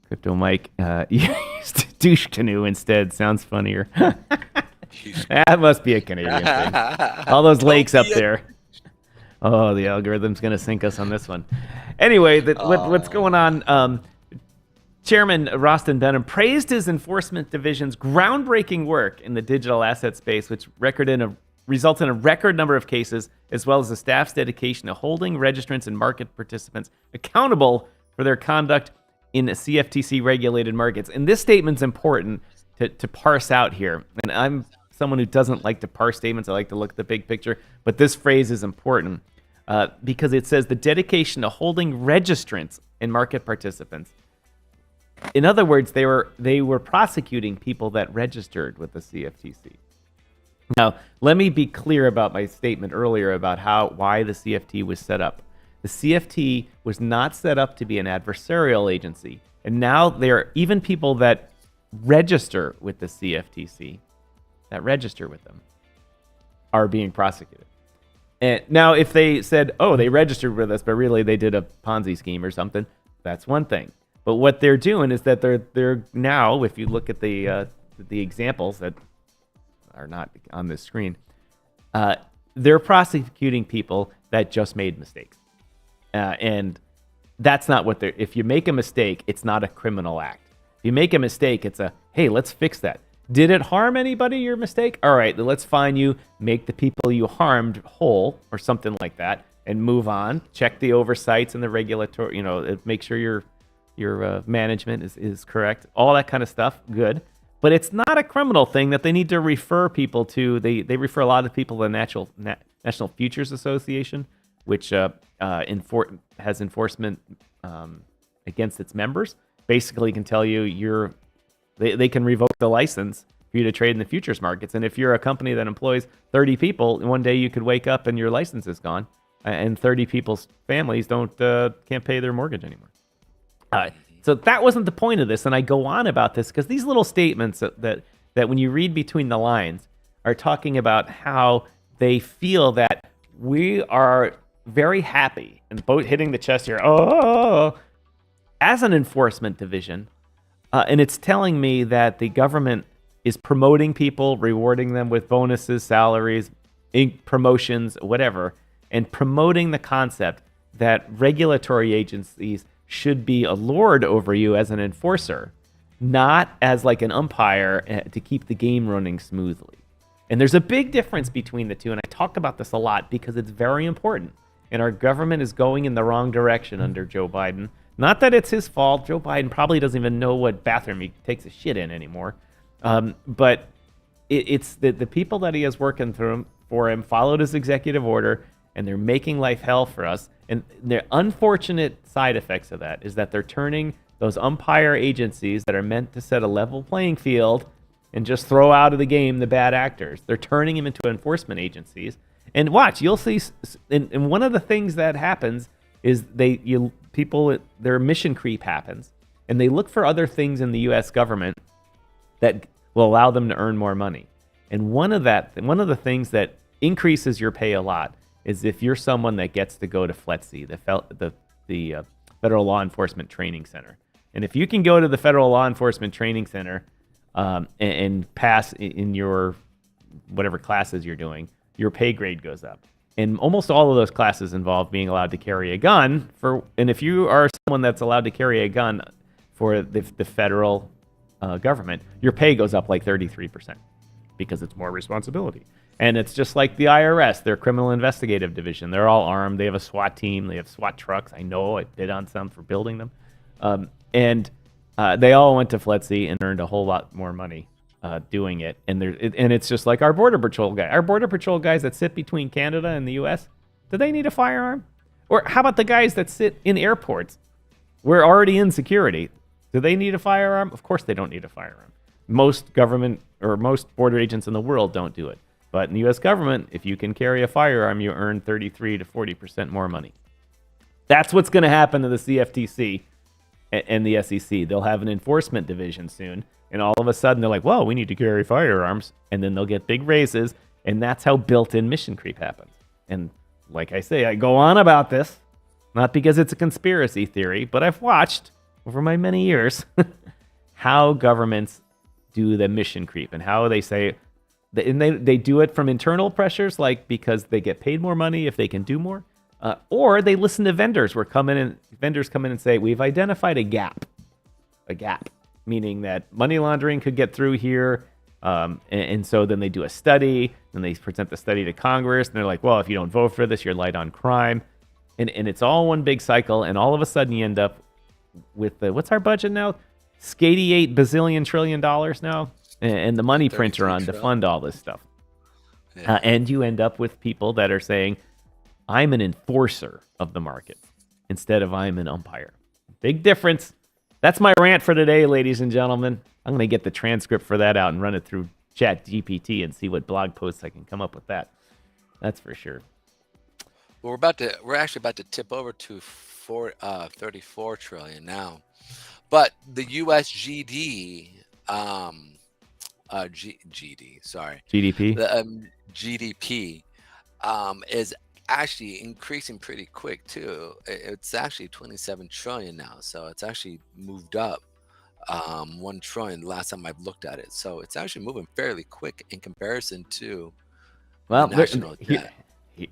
Crypto Mike used douche canoe instead. Sounds funnier. That must be a Canadian thing. All those lakes up there. Oh, the algorithm's going to sink us on this one. Anyway, what's going on? Chairman Rostin Benham praised his enforcement division's groundbreaking work in the digital asset space, which resulted in a record number of cases, as well as the staff's dedication to holding registrants and market participants accountable for their conduct in CFTC-regulated markets. And this statement's important to parse out here. And I'm someone who doesn't like to parse statements. I like to look at the big picture. But this phrase is important because it says the dedication to holding registrants and market participants. In other words, they were prosecuting people that registered with the CFTC. Now, let me be clear about my statement earlier about why the CFT was set up. The CFT was not set up to be an adversarial agency. And now there are even people that register with the CFTC, that register with them, are being prosecuted. And now, if they said, oh, they registered with us, but really they did a Ponzi scheme or something, that's one thing. But what they're doing is that they're now, if you look at the examples that are not on this screen, they're prosecuting people that just made mistakes. And that's not what if you make a mistake, it's not a criminal act. If you make a mistake, it's hey, let's fix that. Did it harm anybody, your mistake? All right, then let's fine you, make the people you harmed whole or something like that, and move on. Check the oversights and the regulatory, make sure your management is correct. All that kind of stuff, good. But it's not a criminal thing that they need to refer people to. They refer a lot of people to the National Futures Association, which has enforcement against its members. Basically, can tell you they can revoke the license for you to trade in the futures markets. And if you're a company that employs 30 people, one day you could wake up and your license is gone, and 30 people's families can't pay their mortgage anymore. So that wasn't the point of this, and I go on about this because these little statements that when you read between the lines are talking about how they feel that we are very happy, and both hitting the chest here, as an enforcement division, and it's telling me that the government is promoting people, rewarding them with bonuses, salaries, promotions, whatever, and promoting the concept that regulatory agencies should be a lord over you as an enforcer, not as like an umpire to keep the game running smoothly. And there's a big difference between the two, and I talk about this a lot because it's very important. And our government is going in the wrong direction under Joe Biden. Not that it's his fault. Joe Biden probably doesn't even know what bathroom he takes a shit in anymore. But it's the people that he has working for him followed his executive order, and they're making life hell for us. And the unfortunate side effects of that is that they're turning those umpire agencies that are meant to set a level playing field and just throw out of the game the bad actors. They're turning them into enforcement agencies. And watch, you'll see. And one of the things that happens is their mission creep happens, and they look for other things in the U.S. government that will allow them to earn more money. And one of the things that increases your pay a lot is if you're someone that gets to go to FLETC, the Federal Law Enforcement Training Center. And if you can go to the Federal Law Enforcement Training Center and pass in your whatever classes you're doing, your pay grade goes up. And almost all of those classes involve being allowed to carry a gun. And if you are someone that's allowed to carry a gun for the federal government, your pay goes up like 33% because it's more responsibility. And it's just like the IRS, their criminal investigative division. They're all armed. They have a SWAT team. They have SWAT trucks. I know I bid on some for building them. And they all went to FLETC and earned a whole lot more money doing it. And it's just like our Border Patrol guy. Our Border Patrol guys that sit between Canada and the U.S., do they need a firearm? Or how about the guys that sit in airports? We're already in security. Do they need a firearm? Of course they don't need a firearm. Most government or most border agents in the world don't do it. But in the U.S. government, if you can carry a firearm, you earn 33 to 40% more money. That's what's going to happen to the CFTC and the SEC. They'll have an enforcement division soon, and all of a sudden they're like, well, we need to carry firearms, and then they'll get big raises, and that's how built-in mission creep happens. And like I say, I go on about this, not because it's a conspiracy theory, but I've watched over my many years how governments do the mission creep and how they say, and they do it from internal pressures, like because they get paid more money if they can do more, or they listen to vendors. Vendors come in and say, we've identified a gap, meaning that money laundering could get through here, and so then they do a study, and they present the study to Congress, and they're like, well, if you don't vote for this, you're light on crime, and it's all one big cycle, and all of a sudden you end up with what's our budget now? $88 bazillion trillion now. And the money printer on to fund all this stuff. Yeah. And you end up with people that are saying, I'm an enforcer of the market instead of I'm an umpire. Big difference. That's my rant for today, ladies and gentlemen. I'm going to get the transcript for that out and run it through ChatGPT and see what blog posts I can come up with that. That's for sure. Well, we're actually about to tip over to 34 trillion now. But the US GDP, GDP. The GDP is actually increasing pretty quick too. It's actually 27 trillion now, so it's actually moved up 1 trillion last time I've looked at it. So it's actually moving fairly quick in comparison to the national debt.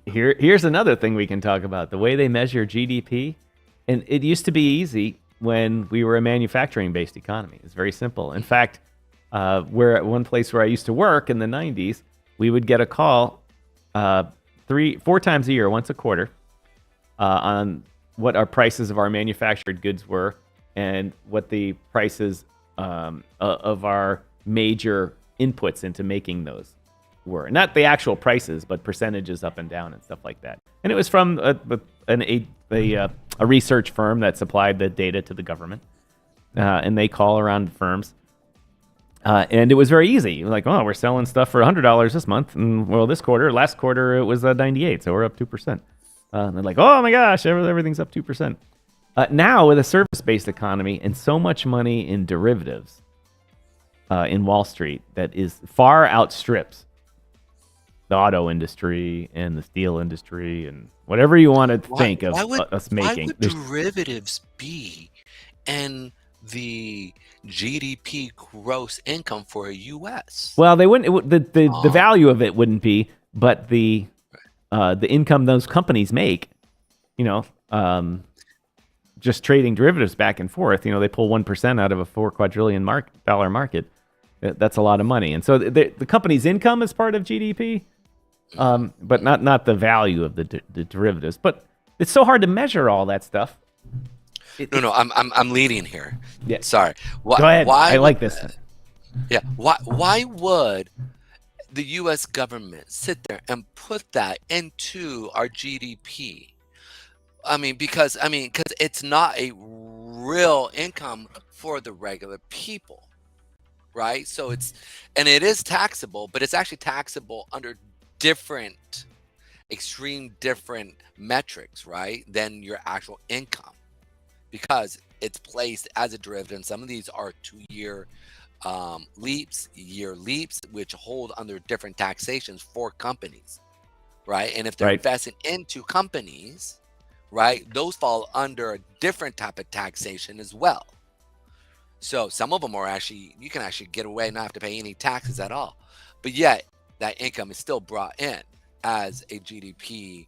Here's another thing we can talk about: the way they measure GDP, and it used to be easy when we were a manufacturing-based economy. It's very simple. In fact, where at one place where I used to work in the 90s, we would get a call 4 times a year, once a quarter, on what our prices of our manufactured goods were and what the prices of our major inputs into making those were. Not the actual prices, but percentages up and down and stuff like that. And it was from a research firm that supplied the data to the government. And they call around firms. And it was very easy. Like, oh, we're selling stuff for $100 this month. And well, last quarter, it was 98. So we're up 2%. And they're like, oh my gosh, everything's up 2%. Now with a service-based economy and so much money in derivatives in Wall Street that is far outstrips the auto industry and the steel industry and whatever you want to think of us making. Why would derivatives be in the GDP gross income for a U.S.? Well, they wouldn't. The value of it wouldn't be, but the income those companies make, just trading derivatives back and forth. They pull 1% out of a $4 quadrillion dollar market. That's a lot of money, and so the company's income is part of GDP, but not the value of the derivatives. But it's so hard to measure all that stuff. No, I'm leading here. Yeah. Sorry. Go ahead. I like this. Yeah. Why would the U.S. government sit there and put that into our GDP? Because it's not a real income for the regular people, right? So it is taxable, but it's actually taxable under extreme different metrics, right, than your actual income. Because it's placed as a derivative, and some of these are 2-year year leaps, which hold under different taxations for companies, right? And if they're investing into companies, right, those fall under a different type of taxation as well. So some of them are you can actually get away and not have to pay any taxes at all, but yet that income is still brought in as a GDP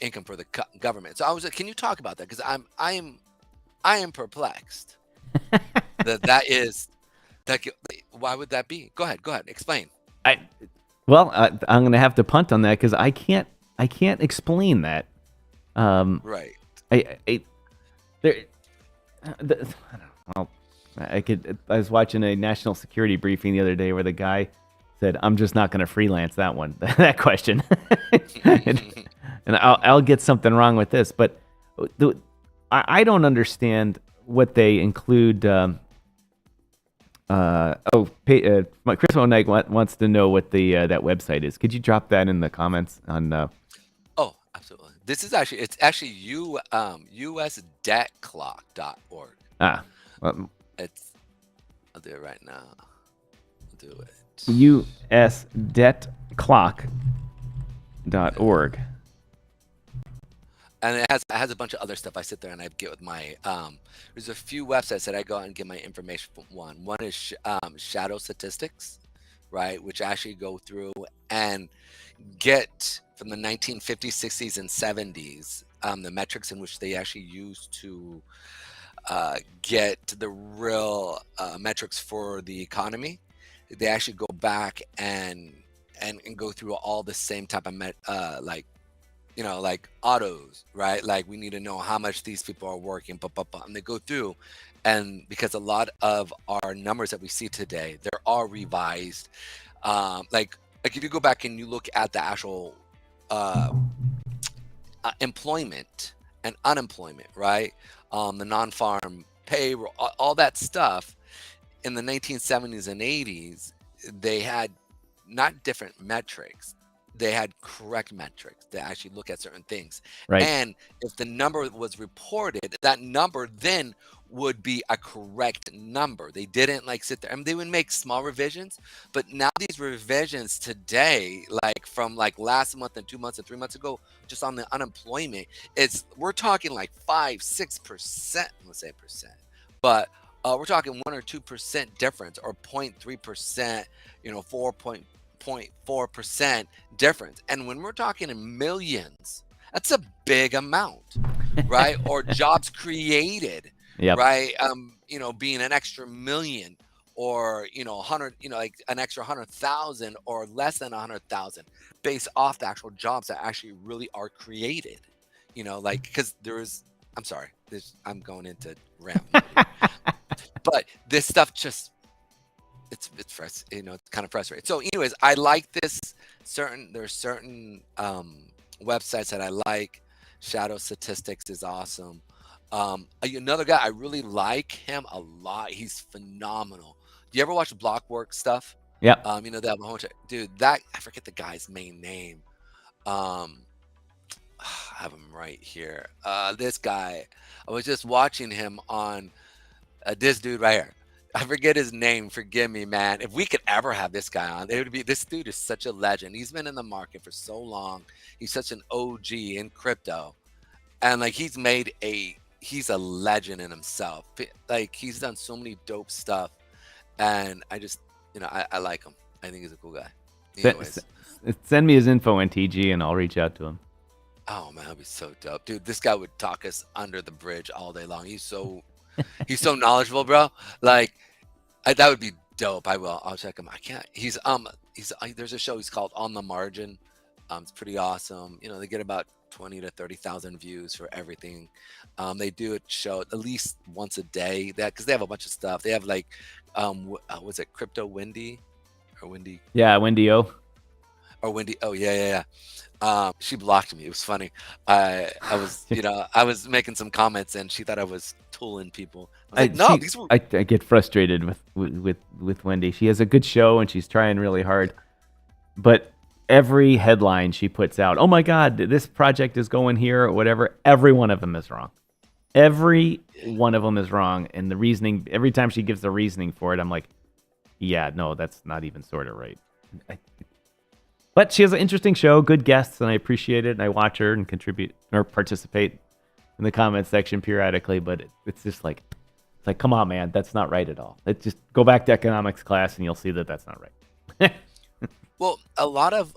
income for the government. So can you talk about that? Because I am perplexed. Why would that be? Go ahead, explain. I'm going to have to punt on that because I can't explain that. Right. I was watching a national security briefing the other day where the guy said, "I'm just not going to freelance that one, that question," and I'll get something wrong with this, but I don't understand what they include. Chris O'Knight wants to know what that website is. Could you drop that in the comments on? Oh, absolutely. This is actually usdebtclock.org. Well, I'll do it right now. I'll do it. usdebtclock.org. And it has a bunch of other stuff. I sit there and I get with my there's a few websites that I go out and get my information from. One is Shadow Statistics, right, which actually go through and get from the 1950s, 60s, and 70s the metrics in which they actually use to get the real metrics for the economy. They actually go back and go through all the same type of like autos, right? Like we need to know how much these people are working, and they go through, and because a lot of our numbers that we see today, there are revised. Like if you go back and you look at the actual employment and unemployment, right? The non-farm payroll, all that stuff in the 1970s and 80s, they had not different metrics. They had correct metrics that actually look at certain things. Right. And if the number was reported, that number then would be a correct number. They didn't sit there. They would make small revisions, but now these revisions today, from last month and 2 months and 3 months ago, just on the unemployment, we're talking 5-6%, let's say percent, but we're talking 1 or 2% difference, or 0.3%, 4.4% difference. And when we're talking in millions, that's a big amount, right? Or jobs created, yep. right? Being an extra million, or 100, like an extra 100,000 or less than 100,000 based off the actual jobs that actually really are created. Like, because I'm sorry, I'm going into rant mode here. But this stuff just it's kind of frustrating. So anyways, I like there's certain websites that I like. Shadow Statistics is awesome. Another guy I really like him a lot. He's phenomenal. Do you ever watch Blockwork stuff? Yep. They have a whole bunch of, dude, I forget the guy's main name. I have him right here. This guy, I was just watching him on this dude right here. I forget his name. Forgive me, man. If we could ever have this guy on, it would be, this dude is such a legend. He's been in the market for so long. He's such an OG in crypto. And like, he's a legend in himself. Like, he's done so many dope stuff. And I just, I like him. I think he's a cool guy. Anyways. Send me his info in TG and I'll reach out to him. Oh man, that'd be so dope. Dude, this guy would talk us under the bridge all day long. He's so knowledgeable, bro. Like, that would be dope. I'll check him. I can't. There's a show he's called On the Margin. It's pretty awesome. They get about 20 to 30,000 views for everything. They do a show at least once a day. Because they have a bunch of stuff. They have like, was it Crypto Wendy or Wendy? Yeah, Wendy O. Or Wendy. Oh yeah. She blocked me. It was funny. I was, I was making some comments and she thought I was tooling people. I was like, these were. I get frustrated with Wendy. She has a good show and she's trying really hard, but every headline she puts out, oh my God, this project is going here or whatever. Every one of them is wrong. Every one of them is wrong, and the reasoning. Every time she gives the reasoning for it, I'm like, yeah, no, that's not even sort of right. But she has an interesting show, good guests, and I appreciate it. And I watch her and contribute or participate in the comments section periodically. But it's just like, come on, man, that's not right at all. Let's just go back to economics class, and you'll see that that's not right. Well, a lot of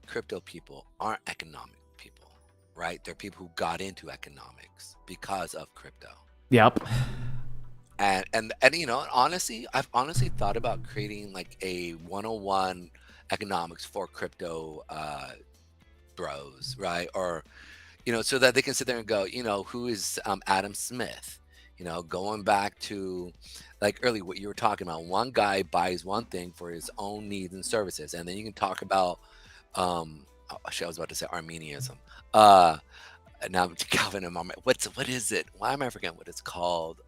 crypto people aren't economic people, right? They're people who got into economics because of crypto. Yep. And honestly, I've honestly thought about creating like a 101 economics for crypto bros, right? Or, so that they can sit there and go, who is Adam Smith? Going back to like early what you were talking about. One guy buys one thing for his own needs and services, and then you can talk about I was about to say Armenianism. Now Calvin and Mom. What is it? Why am I forgetting what it's called?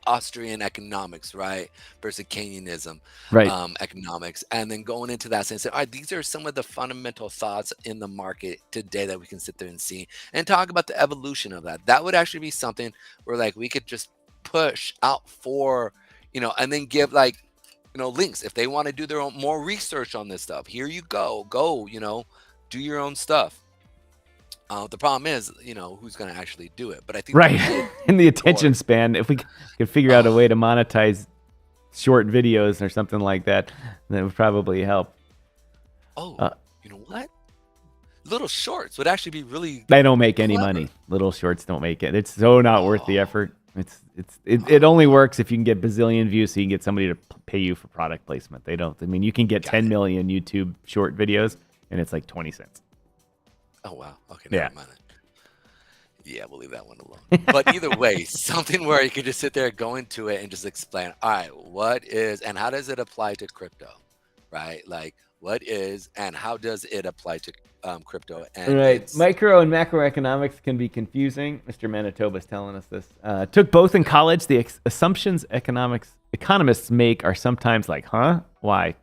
Austrian economics, right? Versus Keynesianism, right? Economics, and then going into that and say, all right, these are some of the fundamental thoughts in the market today that we can sit there and see and talk about the evolution of that. That would actually be something where like we could just push out for, and then give like, links if they want to do their own more research on this stuff. Here you go, do your own stuff. The problem is, who's going to actually do it. But I think right in the attention span, if we could figure out a way to monetize short videos or something like that, that would probably help. You know what? Little shorts would actually be really. They don't make any money. Little shorts don't make it. It's so not worth the effort. It only works if you can get bazillion views, so you can get somebody to pay you for product placement. They don't. I mean, you can get 10 million YouTube short videos, and it's like 20 cents. Oh, wow. Okay, never mind it. Yeah, we'll leave that one alone. But either way, something where you could just sit there, go into it, and just explain, all right, what is, and how does it apply to crypto, right? Like, what is, and how does it apply to crypto? And right. Micro and macroeconomics can be confusing. Mr. Manitoba's telling us this. Took both in college. The assumptions economists make are sometimes like, huh? Why?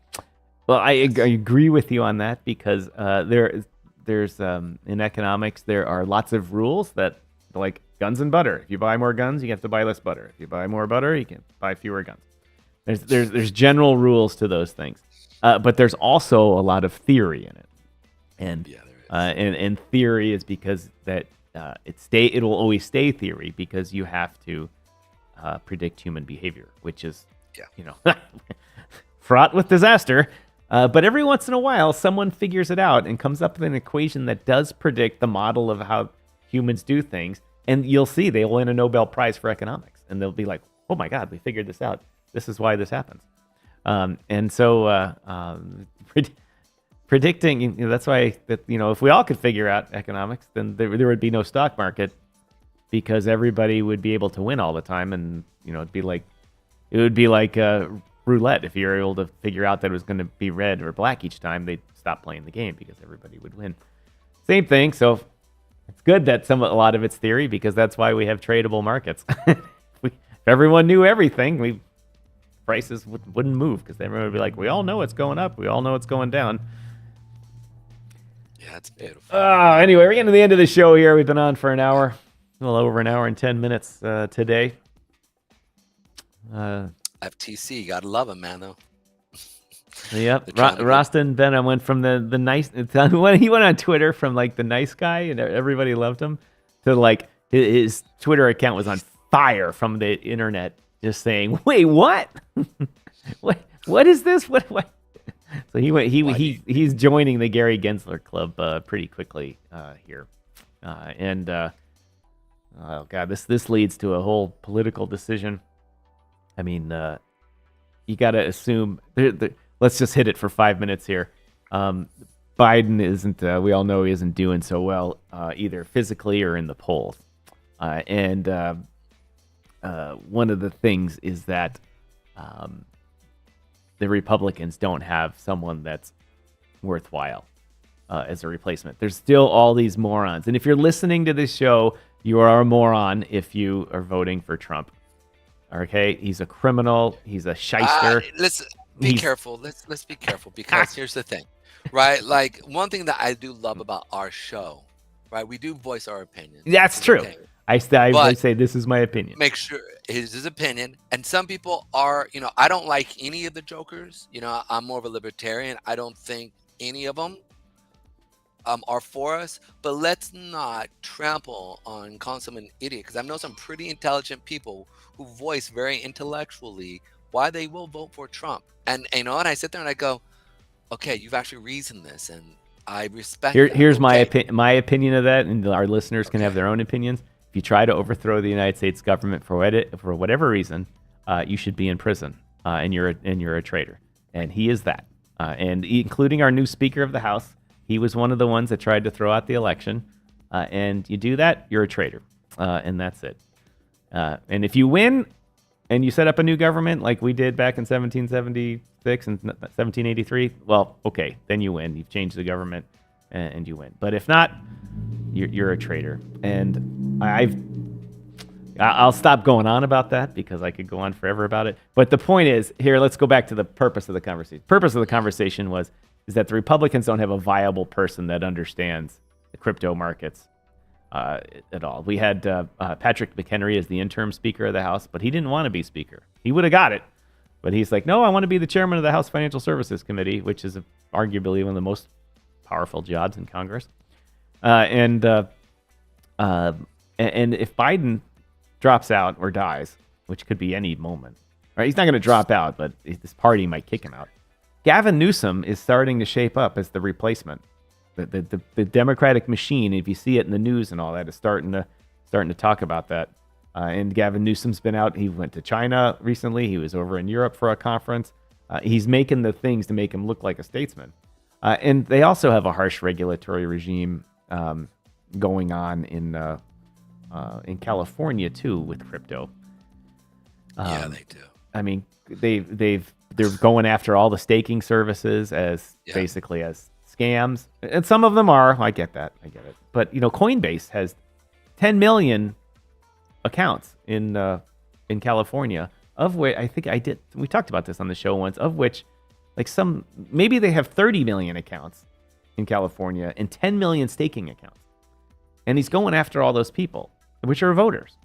Well, I agree with you on that because there's in economics there are lots of rules that like guns and butter. If you buy more guns, you have to buy less butter. If you buy more butter, you can buy fewer guns. There's general rules to those things, but there's also a lot of theory in it, and and theory is because that it will always stay theory because you have to predict human behavior, which is fraught with disaster. But every once in a while, someone figures it out and comes up with an equation that does predict the model of how humans do things, and you'll see they'll win a Nobel Prize for economics, and they'll be like, "Oh my God, we figured this out. This is why this happens." And so predicting, that's why that if we all could figure out economics, then there would be no stock market, because everybody would be able to win all the time, and it would be like roulette. If you're able to figure out that it was going to be red or black each time, they'd stop playing the game because everybody would win. Same thing. So it's good that a lot of it's theory, because that's why we have tradable markets. If everyone knew everything, prices wouldn't move, because everyone would be like, we all know it's going up, we all know it's going down. Yeah, it's beautiful. Anyway, we're getting to the end of the show here. We've been on for an hour, a little over an hour and 10 minutes today. FTC, gotta love him, man, though. Yep. Rostin Benham went from the nice, when he went on Twitter from like the nice guy and everybody loved him, to like his Twitter account was on fire from the internet, just saying, "Wait, what? what is this? What?" So he's joining the Gary Gensler club pretty quickly here, oh God, this leads to a whole political decision. I mean, you got to assume. Let's just hit it for 5 minutes here. Biden isn't. We all know he isn't doing so well, either physically or in the polls. And one of the things is that the Republicans don't have someone that's worthwhile as a replacement. There's still all these morons. And if you're listening to this show, you are a moron if you are voting for Trump. Okay? He's a criminal. He's a shyster. Let's be careful. Let's be careful, because here's the thing, right? Like, one thing that I do love about our show, right? We do voice our opinion. That's true. Okay. I say this is my opinion. Make sure his opinion. And some people are, I don't like any of the jokers. I'm more of a libertarian. I don't think any of them are for us. But let's not trample on calling someone an idiot, because I know some pretty intelligent people who voice very intellectually why they will vote for Trump. And and I sit there and I go, okay, you've actually reasoned this, and I respect that. Here's my opinion of that, and our listeners can have their own opinions. If you try to overthrow the United States government for whatever reason, you should be in prison, and you're a traitor. And he is that. And including our new Speaker of the House, he was one of the ones that tried to throw out the election. And you do that, you're a traitor, and that's it. And if you win, and you set up a new government like we did back in 1776 and 1783, well, okay, then you win. You've changed the government, and you win. But if not, you're a traitor. And I'll stop going on about that, because I could go on forever about it. But the point is, here, let's go back to the purpose of the conversation. The purpose of the conversation is that the Republicans don't have a viable person that understands the crypto markets at all. We had Patrick McHenry as the interim Speaker of the House, but he didn't want to be Speaker. He would have got it, but he's like, no, I want to be the chairman of the House Financial Services Committee, which is arguably one of the most powerful jobs in Congress. And if Biden drops out or dies, which could be any moment, right? He's not going to drop out, but this party might kick him out. Gavin Newsom is starting to shape up as the replacement. The Democratic machine, if you see it in the news and all that, is starting to talk about that. And Gavin Newsom's been out. He went to China recently. He was over in Europe for a conference. He's making the things to make him look like a statesman. And they also have a harsh regulatory regime going on in California too with crypto. Yeah, they do. I mean, they're going after all the staking services as basically as scams, and some of them are. I get that. I get it. But Coinbase has 10 million accounts in California, of which I think we talked about this on the show once, of which maybe they have 30 million accounts in California and 10 million staking accounts. And he's going after all those people, which are voters.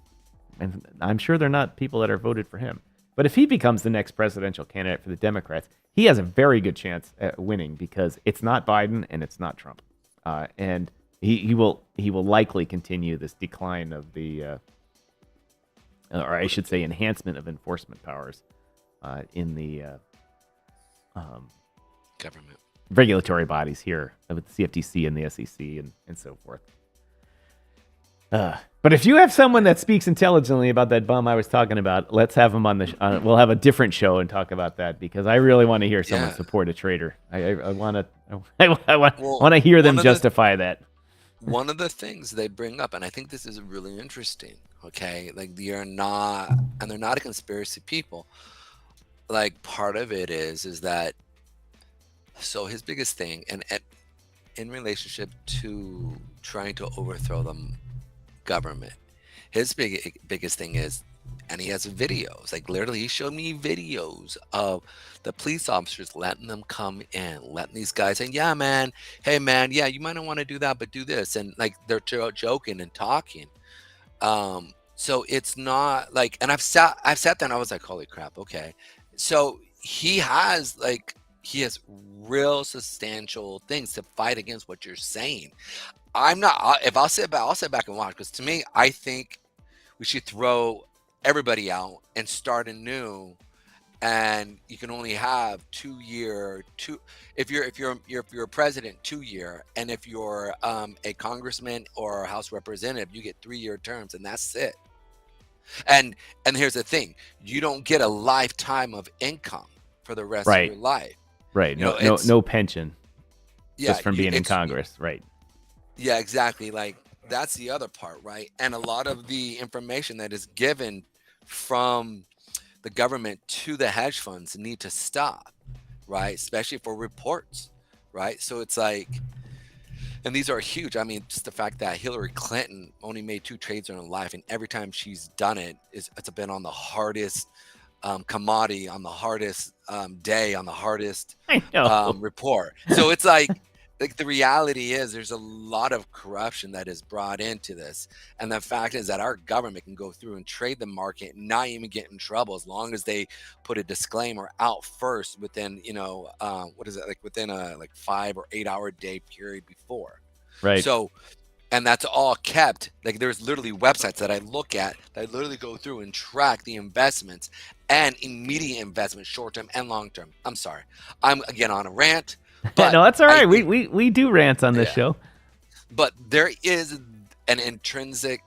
And I'm sure they're not people that are voted for him. But if he becomes the next presidential candidate for the Democrats, he has a very good chance at winning, because it's not Biden and it's not Trump. And he will likely continue this decline of the, or I should say enhancement of enforcement powers in the government regulatory bodies here with the CFTC and the SEC and so forth. But if you have someone that speaks intelligently about that bum I was talking about, let's have him on the. We'll have a different show and talk about that because I really want to hear someone support a trader. I want to. I want to hear them justify that. One of the things they bring up, and I think this is really interesting. Okay, like they're not a conspiracy people. Like part of it is that. So his biggest thing, and in relationship to trying to overthrow the government, his biggest thing is, and he has videos, like literally he showed me videos of the police officers letting them come in, letting these guys say, yeah man, hey man, yeah, you might not want to do that, but do this, and like they're joking and talking. So it's not like, and I've sat there and I was like, holy crap, okay. So he has real substantial things to fight against what you're saying. I'll sit back and watch, because to me, I think we should throw everybody out and start anew. And you can only have 2 year, if you're a president, 2 year, and if you're a congressman or a House representative, you get 3-year terms, and that's it. And here's the thing: you don't get a lifetime of income for the rest of your life. Right. No pension. Just from being in Congress. Right. Yeah, exactly. Like that's the other part, right? And a lot of the information that is given from the government to the hedge funds need to stop, right? Especially for reports, right? So it's like, and these are huge. I mean, just the fact that Hillary Clinton only made 2 trades in her life, and every time she's done it, it's been on the hardest commodity, on the hardest day, on the hardest report. So it's like the reality is there's a lot of corruption that is brought into this, and the fact is that our government can go through and trade the market and not even get in trouble as long as they put a disclaimer out first within within a 5 or 8 hour day period before. Right. So, and that's all kept. Like there's literally websites that I look at that literally go through and track the investments and immediate investments, short-term and long-term. I'm sorry. I'm again on a rant. But no, that's all right. We do rants on this show. But there is an intrinsic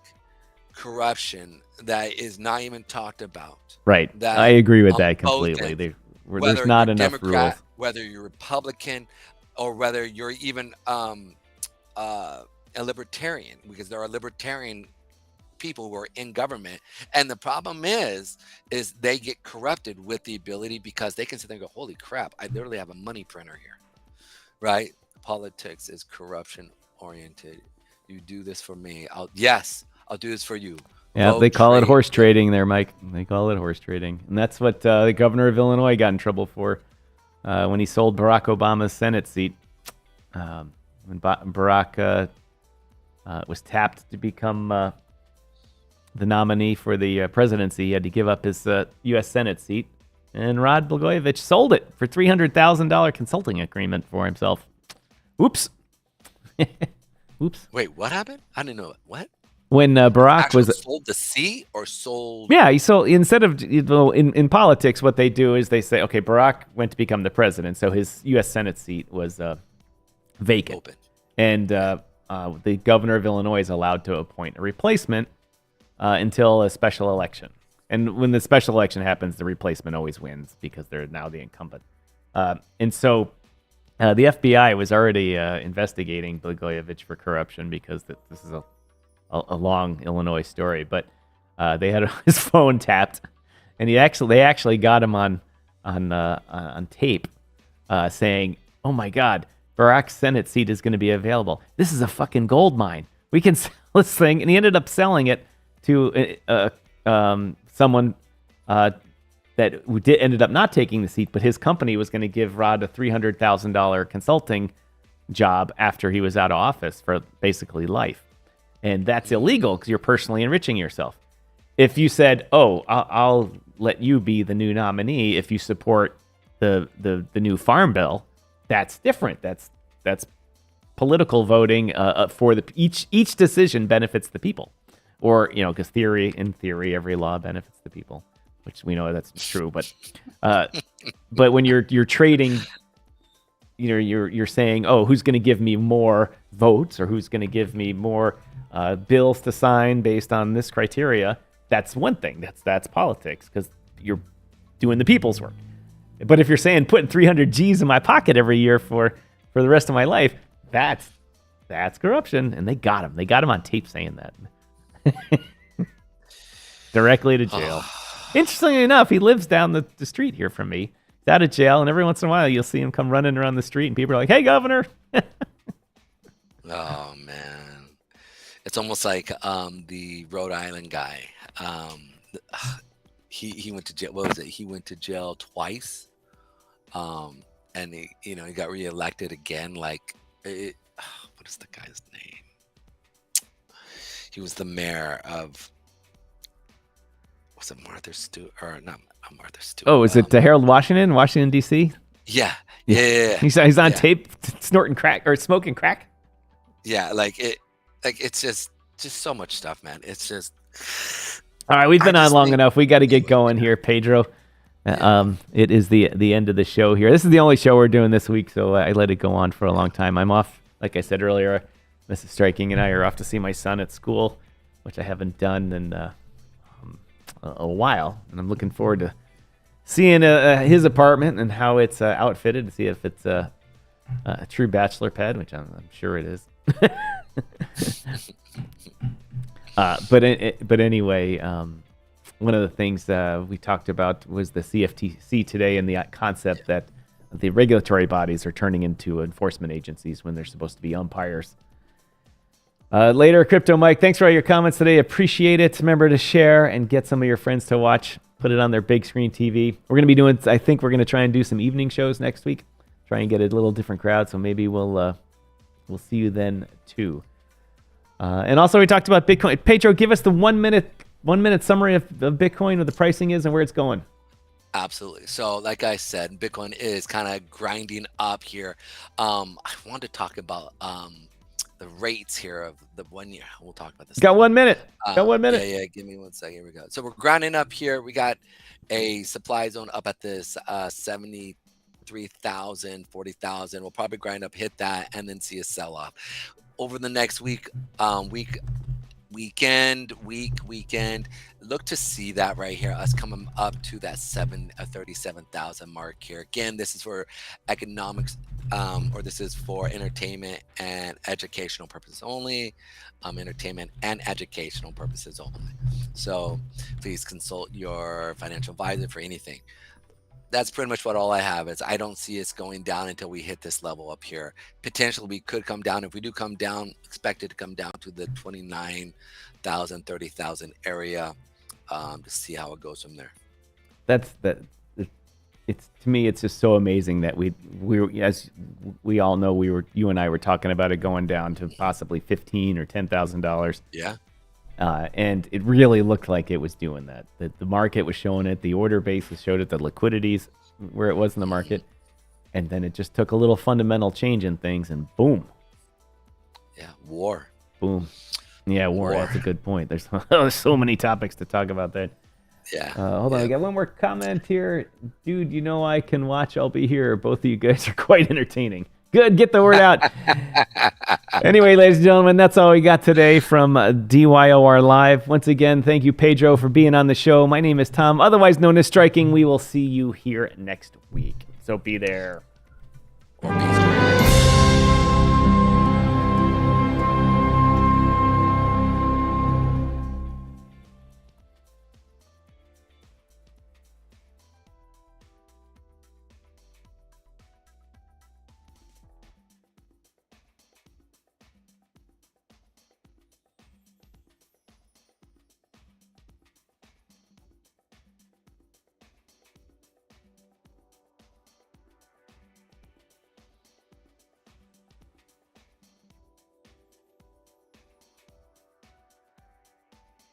corruption that is not even talked about. Right. I agree with that completely. There's not enough Democrat, rules. Whether you're Republican or whether you're even a libertarian, because there are libertarian people who are in government, and the problem is they get corrupted with the ability, because they can sit there and go, holy crap, I literally have a money printer here, right? Politics is corruption oriented. You do this for me, I'll do this for you. Yeah, they call it horse trading there, Mike. They call it horse trading, and that's what the governor of Illinois got in trouble for when he sold Barack Obama's Senate seat. When Barack was tapped to become the nominee for the presidency, he had to give up his U.S. Senate seat, and Rod Blagojevich sold it for $300,000 consulting agreement for himself. Oops. Oops. Wait, what happened? I didn't know it. What? When Barack was sold the seat or sold? Yeah, he sold, instead of, in politics, what they do is they say, okay, Barack went to become the president, so his U.S. Senate seat was vacant. Open. And the governor of Illinois is allowed to appoint a replacement until a special election. And when the special election happens, the replacement always wins because they're now the incumbent. And so the FBI was already investigating Blagojevich for corruption, because this is a long Illinois story. But they had his phone tapped, and they actually got him on tape saying, "Oh my God, Barack's Senate seat is going to be available. This is a fucking gold mine. We can sell this thing." And he ended up selling it to someone that ended up not taking the seat, but his company was going to give Rod a $300,000 consulting job after he was out of office for basically life. And that's illegal because you're personally enriching yourself. If you said, "Oh, I'll let you be the new nominee if you support the new farm bill," that's different. That's political voting for each decision benefits the people, or because in theory every law benefits the people, which we know that's true. But when you're trading, you're saying, "Oh, who's going to give me more votes, or who's going to give me more bills to sign based on this criteria, that's one thing. That's politics because you're doing the people's work. But if you're saying putting 300 G's in my pocket every year for the rest of my life, that's corruption. And they got him. They got him on tape saying that. Directly to jail. Interestingly enough, he lives down the street here from me. He's out of jail, and every once in a while you'll see him come running around the street, and people are like, "Hey, governor." Oh man, it's almost like the Rhode Island guy. He went to jail. What was it? He went to jail twice, and he got reelected again. What is the guy's name? He was the mayor of. Was it Martha Stewart or not Martha Stewart? Oh, is it Harold Washington, D.C.? Yeah. He's on tape snorting crack or smoking crack. Yeah, it's just so much stuff, man. It's just. All right, we've been on long enough. We got to get going here, Pedro. It is the end of the show here. This is the only show we're doing this week, so I let it go on for a long time. I'm off, like I said earlier. Mrs. Striking and I are off to see my son at school, which I haven't done in a while, and I'm looking forward to seeing his apartment and how it's outfitted to see if it's a true bachelor pad, which I'm sure it is. But anyway, one of the things we talked about was the CFTC today and the concept that the regulatory bodies are turning into enforcement agencies when they're supposed to be umpires. Later, Crypto Mike, thanks for all your comments today. Appreciate it. Remember to share and get some of your friends to watch. Put it on their big screen TV. We're going to be doing, I think we're going to try and do some evening shows next week. Try and get a little different crowd. So maybe we'll see you then too. And also we talked about Bitcoin. Pedro, give us the 1 minute summary of Bitcoin, what the pricing is and where it's going. Absolutely. So like I said, Bitcoin is kind of grinding up here. I want to talk about the rates here of the 1 year. We'll talk about this. Got 1 minute. Got 1 minute. Yeah. Give me 1 second. Here we go. So we're grinding up here. We got a supply zone up at this 73,000, 40,000. We'll probably grind up, hit that, and then see a sell off over the next weekend. Look to see that right here, us coming up to that 37,000 mark here. Again, this is for economics, or this is for entertainment and educational purposes only. Entertainment and educational purposes only. So please consult your financial advisor for anything. That's pretty much what all I have is. I don't see us going down until we hit this level up here. Potentially we could come down. If we do come down, expect it to come down to the 29,000, 30,000 area, to see how it goes from there. It's to me, it's just so amazing that we as we all know, you and I were talking about it going down to possibly $15,000 or $10,000. Yeah. And it really looked like it was doing that. The market was showing it. The order basis showed it. The liquidities where it was in the market. And then it just took a little fundamental change in things and boom. Yeah. War. Boom. Yeah, war. That's a good point. There's so many topics to talk about that. Yeah. Hold on. I got one more comment here. Dude, I can watch. I'll be here. Both of you guys are quite entertaining. Good. Get the word out. Anyway, ladies and gentlemen, that's all we got today from DYOR Live. Once again, thank you, Pedro, for being on the show. My name is Tom, otherwise known as Striking. We will see you here next week. So be there. Or be